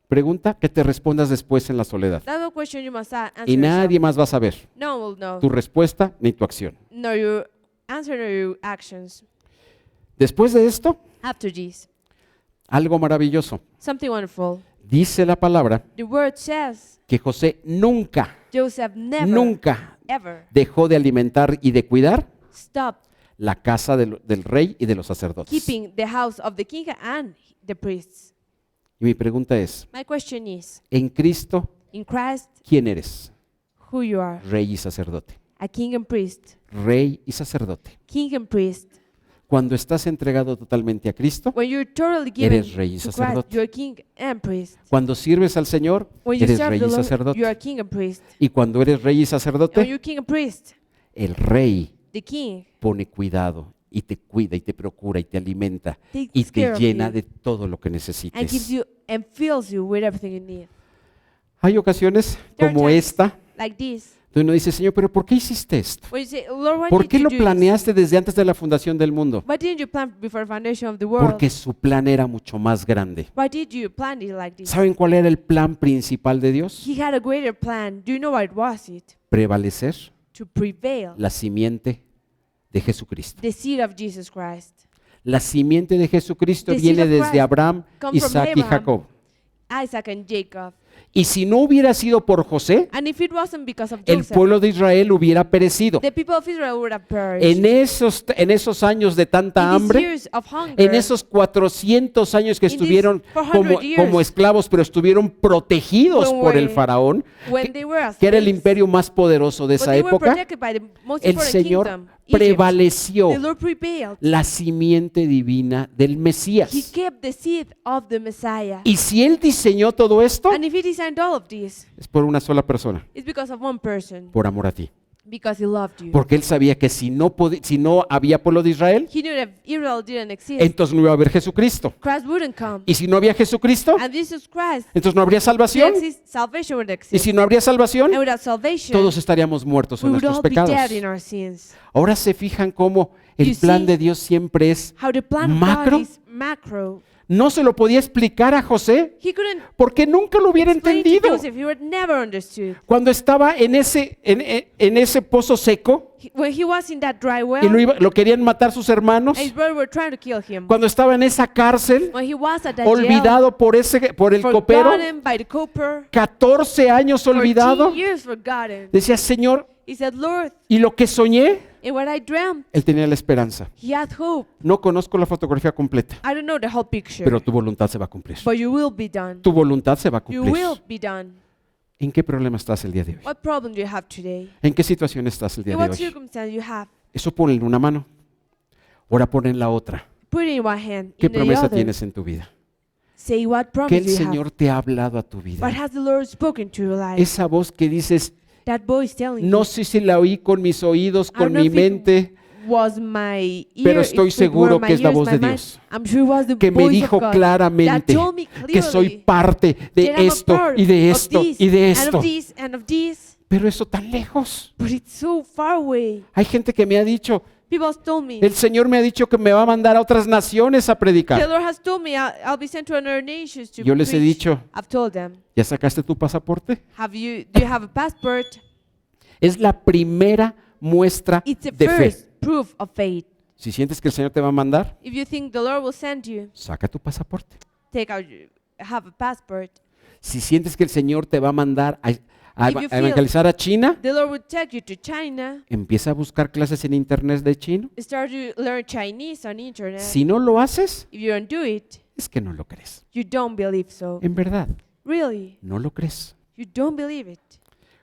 S1: pregunta que te respondas después en la soledad.
S2: That's a question you must answer
S1: Y nadie
S2: yourself.
S1: más va a saber
S2: No one will know.
S1: tu respuesta ni tu acción.
S2: Nor your answer nor your actions.
S1: Después de esto,
S2: After this,
S1: algo maravilloso.
S2: something wonderful.
S1: Dice la palabra
S2: The word says
S1: que José nunca,
S2: Joseph never,
S1: nunca
S2: ever
S1: dejó de alimentar y de cuidar
S2: stopped
S1: la casa del rey y de los sacerdotes.
S2: keeping the house of the king and the priests.
S1: Y mi pregunta es,
S2: My question is,
S1: en Cristo,
S2: in Christ,
S1: ¿quién eres?
S2: who you are?
S1: Rey y sacerdote.
S2: A king and priest.
S1: Rey y sacerdote.
S2: King and priest.
S1: Cuando estás entregado totalmente a Cristo,
S2: When you're totally given
S1: eres rey y
S2: to Christ,
S1: sacerdote.
S2: you're king and priest.
S1: Cuando sirves al Señor,
S2: When you
S1: eres
S2: serve
S1: rey
S2: the
S1: y
S2: Lord,
S1: sacerdote.
S2: you're a king and priest.
S1: Y cuando eres rey y
S2: And when
S1: sacerdote,
S2: you're king and priest,
S1: el rey
S2: the king
S1: pone cuidado y te cuida y te procura y te alimenta y
S2: takes
S1: te
S2: care of
S1: llena
S2: you
S1: de todo lo que
S2: and gives
S1: necesites.
S2: you and fills you with everything you need.
S1: Hay ocasiones
S2: There are
S1: como
S2: times
S1: esta
S2: like this,
S1: donde uno dice, Señor, pero ¿por qué hiciste esto?
S2: where you say, Lord, why
S1: ¿Por
S2: did
S1: qué
S2: you
S1: lo
S2: do this?
S1: planeaste desde antes de la fundación del mundo?
S2: Why didn't you plan before the foundation of the world?
S1: Porque su plan era mucho más grande.
S2: Why did you plan it like this?
S1: ¿Saben cuál era el plan principal de Dios?
S2: He had a greater plan. Do you know what it was?
S1: Prevalecer
S2: To prevail.
S1: la simiente de Jesucristo.
S2: The seed of Jesus Christ.
S1: La simiente de Jesucristo
S2: The seed
S1: viene
S2: of
S1: desde
S2: Christ
S1: Abraham,
S2: come from
S1: Isaac y
S2: Abraham.
S1: Jacob.
S2: Isaac and Jacob.
S1: Y si no hubiera sido por José,
S2: And if it wasn't because of
S1: el
S2: Joseph,
S1: pueblo de Israel hubiera perecido.
S2: the people of Israel would have perished.
S1: En esos años de tanta
S2: In these
S1: hambre,
S2: years of hunger,
S1: en esos 400 años que
S2: In these
S1: estuvieron
S2: 400
S1: como
S2: years,
S1: esclavos, pero estuvieron protegidos
S2: when
S1: por el
S2: we-
S1: faraón,
S2: when they were as
S1: que era el
S2: slaves,
S1: imperio más poderoso de
S2: but
S1: esa
S2: they were
S1: época,
S2: protected by the most
S1: el
S2: important
S1: Señor
S2: kingdom, Egypt.
S1: prevaleció
S2: The Lord prevailed.
S1: la simiente divina del
S2: He
S1: Mesías.
S2: kept the seed of the Messiah.
S1: Y si Él diseñó todo esto,
S2: And if he designed all of this,
S1: es por una sola persona,
S2: it's because of one person,
S1: por amor a ti.
S2: because he loved you.
S1: Porque Él sabía que si no había pueblo de Israel,
S2: He knew that Israel didn't exist.
S1: entonces no iba a haber Jesucristo.
S2: Christ wouldn't come.
S1: Y si no había Jesucristo,
S2: And this is Christ.
S1: entonces no habría salvación.
S2: Salvation would
S1: Y
S2: exist.
S1: si no habría salvación,
S2: And without salvation,
S1: todos estaríamos muertos
S2: we
S1: en
S2: would
S1: nuestros
S2: all be
S1: pecados.
S2: dead in our sins.
S1: Ahora se fijan cómo el
S2: You
S1: plan
S2: see
S1: de Dios siempre es
S2: How the plan of
S1: macro.
S2: God is macro.
S1: No se lo podía explicar a José
S2: He couldn't
S1: porque nunca lo hubiera
S2: explain to
S1: entendido.
S2: Joseph. He would never understood.
S1: Cuando estaba en ese pozo seco
S2: When he was in that dry well,
S1: y lo querían matar sus hermanos,
S2: his brothers were trying to kill him.
S1: cuando estaba en esa cárcel,
S2: When he was at that jail,
S1: olvidado por el copero,
S2: forgotten by the cooper,
S1: 14 años
S2: 14
S1: olvidado,
S2: years forgotten.
S1: decía, Señor,
S2: He said, Lord,
S1: y lo que soñé,
S2: in what I dreamt,
S1: él tenía la esperanza.
S2: he had hope.
S1: No conozco la fotografía completa,
S2: I don't know the whole picture,
S1: pero tu voluntad se va a cumplir.
S2: but you will be done.
S1: Tu voluntad se va a
S2: You
S1: cumplir.
S2: will be done.
S1: ¿En qué problema estás el día de hoy?
S2: What problem do you have today?
S1: ¿En qué situación estás el día
S2: In
S1: de
S2: what
S1: hoy?
S2: circumstance you have?
S1: Eso ponle en una mano. Ahora pon en la otra.
S2: Put it in one hand,
S1: ¿Qué
S2: in the
S1: promesa
S2: other.
S1: tienes en tu vida?
S2: Say what
S1: ¿Qué
S2: promise
S1: el
S2: do you have?
S1: Señor te ha hablado a tu
S2: What
S1: vida?
S2: has the Lord spoken to your life?
S1: Esa voz que dices,
S2: That voice telling
S1: no
S2: you,
S1: sé si la oí con mis oídos,
S2: I
S1: con
S2: don't know
S1: mi
S2: if it
S1: mente,
S2: was my ear,
S1: pero estoy
S2: if it were
S1: seguro
S2: my
S1: que es la
S2: ears,
S1: voz
S2: my
S1: de
S2: mind.
S1: Dios,
S2: I'm sure it was the
S1: que me
S2: voice
S1: dijo
S2: of God
S1: claramente
S2: that told me
S1: que soy
S2: clearly
S1: parte de
S2: that I'm a
S1: esto
S2: part
S1: y de
S2: of
S1: esto
S2: this,
S1: y de
S2: and
S1: esto.
S2: of this, and of this.
S1: Pero eso tan lejos.
S2: But it's so far away.
S1: Hay gente que me ha dicho,
S2: People have told me,
S1: el Señor me ha dicho que me va a mandar a otras naciones a
S2: the
S1: predicar.
S2: Lord has told me I'll be sent to another nations to
S1: Yo les he
S2: preach.
S1: dicho,
S2: I've told them,
S1: ¿ya sacaste tu pasaporte?
S2: do you have a passport?
S1: Es la primera muestra
S2: It's the
S1: de fe.
S2: first proof of faith.
S1: Si sientes que el Señor te va a mandar,
S2: If you think the Lord will send you,
S1: saca tu pasaporte.
S2: have a passport.
S1: Si sientes que el Señor te va a mandar a
S2: If you feel-
S1: evangelizar a China,
S2: The Lord will take you to China,
S1: empieza a buscar clases en internet de chino.
S2: start to learn Chinese on internet.
S1: Si no lo haces,
S2: If you don't do it,
S1: es que no lo crees.
S2: you don't believe so.
S1: En verdad,
S2: Really,
S1: no lo crees.
S2: you don't believe it.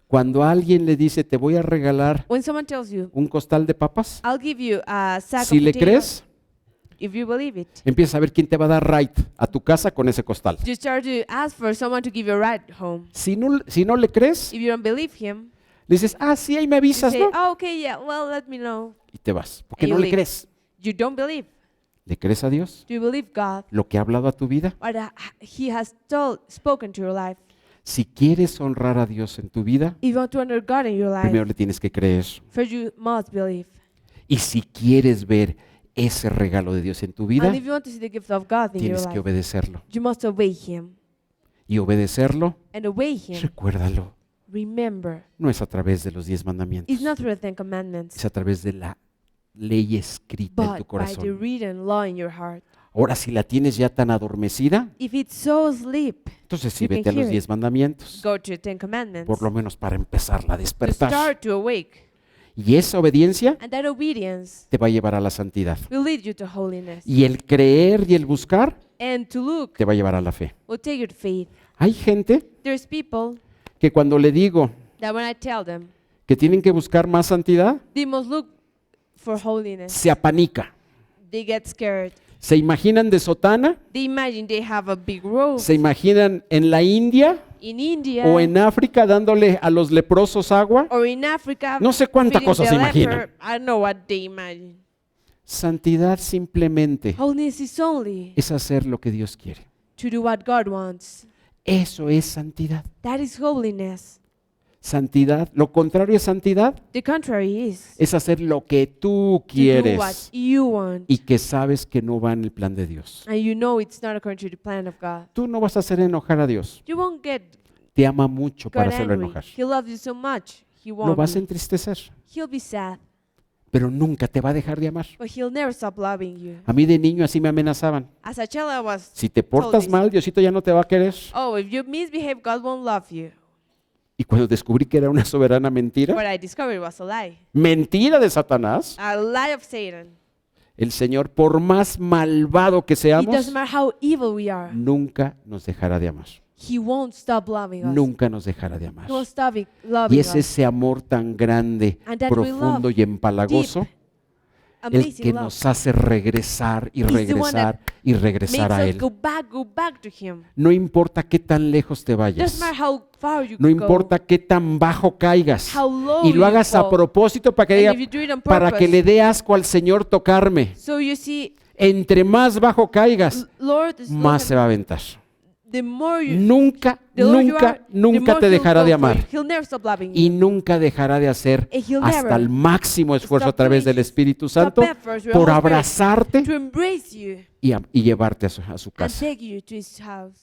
S1: Cuando alguien le dice, te voy a regalar
S2: When someone tells you,
S1: un costal de papas,
S2: I'll give you a sack
S1: si
S2: of
S1: le
S2: potatoes,
S1: crees,
S2: if you believe it,
S1: empieza a ver quién te va a dar ride a tu casa con ese costal.
S2: you start to ask for someone to give you a ride home.
S1: Si no le crees,
S2: If you don't believe him,
S1: le dices, sí, ahí me
S2: you
S1: avisas,
S2: say,
S1: ¿no?
S2: oh, okay, yeah, well, let me know.
S1: Y te vas, porque
S2: And
S1: no
S2: you
S1: le
S2: leave.
S1: crees.
S2: You don't believe.
S1: ¿Le crees a Dios?
S2: Do you believe God?
S1: Lo que ha hablado a tu vida.
S2: What He has spoken to your life.
S1: Si quieres honrar a Dios en tu vida,
S2: If you want to honor God in your
S1: primero
S2: life,
S1: le tienes que creer.
S2: first you must believe.
S1: Y si quieres ver ese regalo de Dios en tu vida,
S2: And if you want to see the gift of God in your
S1: tienes que
S2: life,
S1: obedecerlo.
S2: you must obey Him.
S1: Y obedecerlo,
S2: And obey Him,
S1: recuérdalo,
S2: remember,
S1: no es a través de los 10 mandamientos,
S2: it's not through the Ten Commandments,
S1: es a través de la ley escrita en tu
S2: but by the
S1: corazón.
S2: written law in your heart.
S1: Ahora, si la tienes ya tan adormecida,
S2: If it's so asleep,
S1: entonces sí
S2: You can
S1: vete a los
S2: hear it.
S1: 10 mandamientos,
S2: go to the Ten Commandments
S1: por lo menos para empezarla a
S2: to
S1: despertar.
S2: start to awake.
S1: Y esa obediencia
S2: And that obedience
S1: te va a llevar a la santidad.
S2: will lead you to holiness.
S1: Y el creer y el buscar
S2: And to look
S1: te va a llevar a la fe.
S2: will take you to faith.
S1: Hay gente
S2: There's people
S1: que cuando le digo
S2: that when I tell them
S1: que tienen que buscar más santidad,
S2: they must look for holiness,
S1: se apanica.
S2: they get scared.
S1: Se imaginan de sotana,
S2: They imagine they have a big robe
S1: se imaginan en la India
S2: in India
S1: o en África dándole a los leprosos agua.
S2: or in Africa.
S1: No sé cuántas
S2: feeding
S1: cosas
S2: the
S1: se imaginan.
S2: leper. I don't know what they imagine.
S1: Santidad simplemente
S2: Holiness is only
S1: es hacer lo que Dios quiere.
S2: to do what God wants.
S1: Eso es santidad.
S2: That is holiness.
S1: Santidad, lo contrario de santidad
S2: The contrary is
S1: es hacer lo que tú
S2: to do what
S1: quieres
S2: you want.
S1: y que sabes que no va en el plan de Dios.
S2: And you know it's not according to the plan of God.
S1: Tú no vas a hacer enojar a Dios.
S2: You won't get
S1: Te ama mucho para
S2: God
S1: hacerlo
S2: angry.
S1: enojar.
S2: He loves you so much. He
S1: Lo
S2: won't
S1: vas a
S2: be.
S1: entristecer,
S2: He'll be sad,
S1: pero nunca te va a dejar de amar.
S2: but he'll never stop loving you.
S1: A mí de niño así me amenazaban.
S2: As a child, I was,
S1: Si te portas
S2: this.
S1: mal, Diosito ya no te va a querer.
S2: oh, if you misbehave, God won't love you.
S1: Y cuando descubrí que era una soberana mentira,
S2: But I discovered it was a lie.
S1: mentira de Satanás,
S2: A lie of Satan.
S1: el Señor, por más malvado que
S2: It
S1: seamos,
S2: doesn't matter how evil we are.
S1: nunca nos dejará de amar.
S2: He won't stop loving us.
S1: Nunca nos dejará de amar.
S2: He won't stop
S1: Y
S2: loving
S1: es
S2: us.
S1: ese amor tan grande,
S2: And that we
S1: profundo
S2: love
S1: y empalagoso, el
S2: Amazing
S1: que
S2: love.
S1: nos hace regresar y
S2: He's the one
S1: regresar y regresar
S2: Makes
S1: a
S2: us
S1: Él.
S2: go back to Him.
S1: No importa qué tan lejos te
S2: Doesn't
S1: vayas,
S2: matter how far you
S1: no
S2: go.
S1: importa qué tan bajo caigas,
S2: How low
S1: y lo
S2: you
S1: hagas a
S2: fall.
S1: propósito para que,
S2: And
S1: diga,
S2: if you do it on
S1: para que
S2: purpose.
S1: le dé asco al Señor tocarme.
S2: So you see,
S1: Entre más bajo caigas,
S2: Lord is
S1: más se va a aventar.
S2: the more you,
S1: Nunca,
S2: the lower you
S1: nunca,
S2: are, the
S1: nunca
S2: more
S1: te
S2: he'll
S1: dejará
S2: go
S1: de
S2: for you.
S1: amar.
S2: He'll never stop loving
S1: Y
S2: you.
S1: nunca dejará de hacer
S2: And he'll
S1: hasta
S2: never
S1: el máximo esfuerzo a
S2: stop
S1: través del
S2: doing
S1: Espíritu
S2: stop
S1: Santo
S2: efforts with
S1: por
S2: all spirit
S1: abrazarte
S2: to embrace you
S1: y llevarte a su
S2: and
S1: casa.
S2: take you to His house.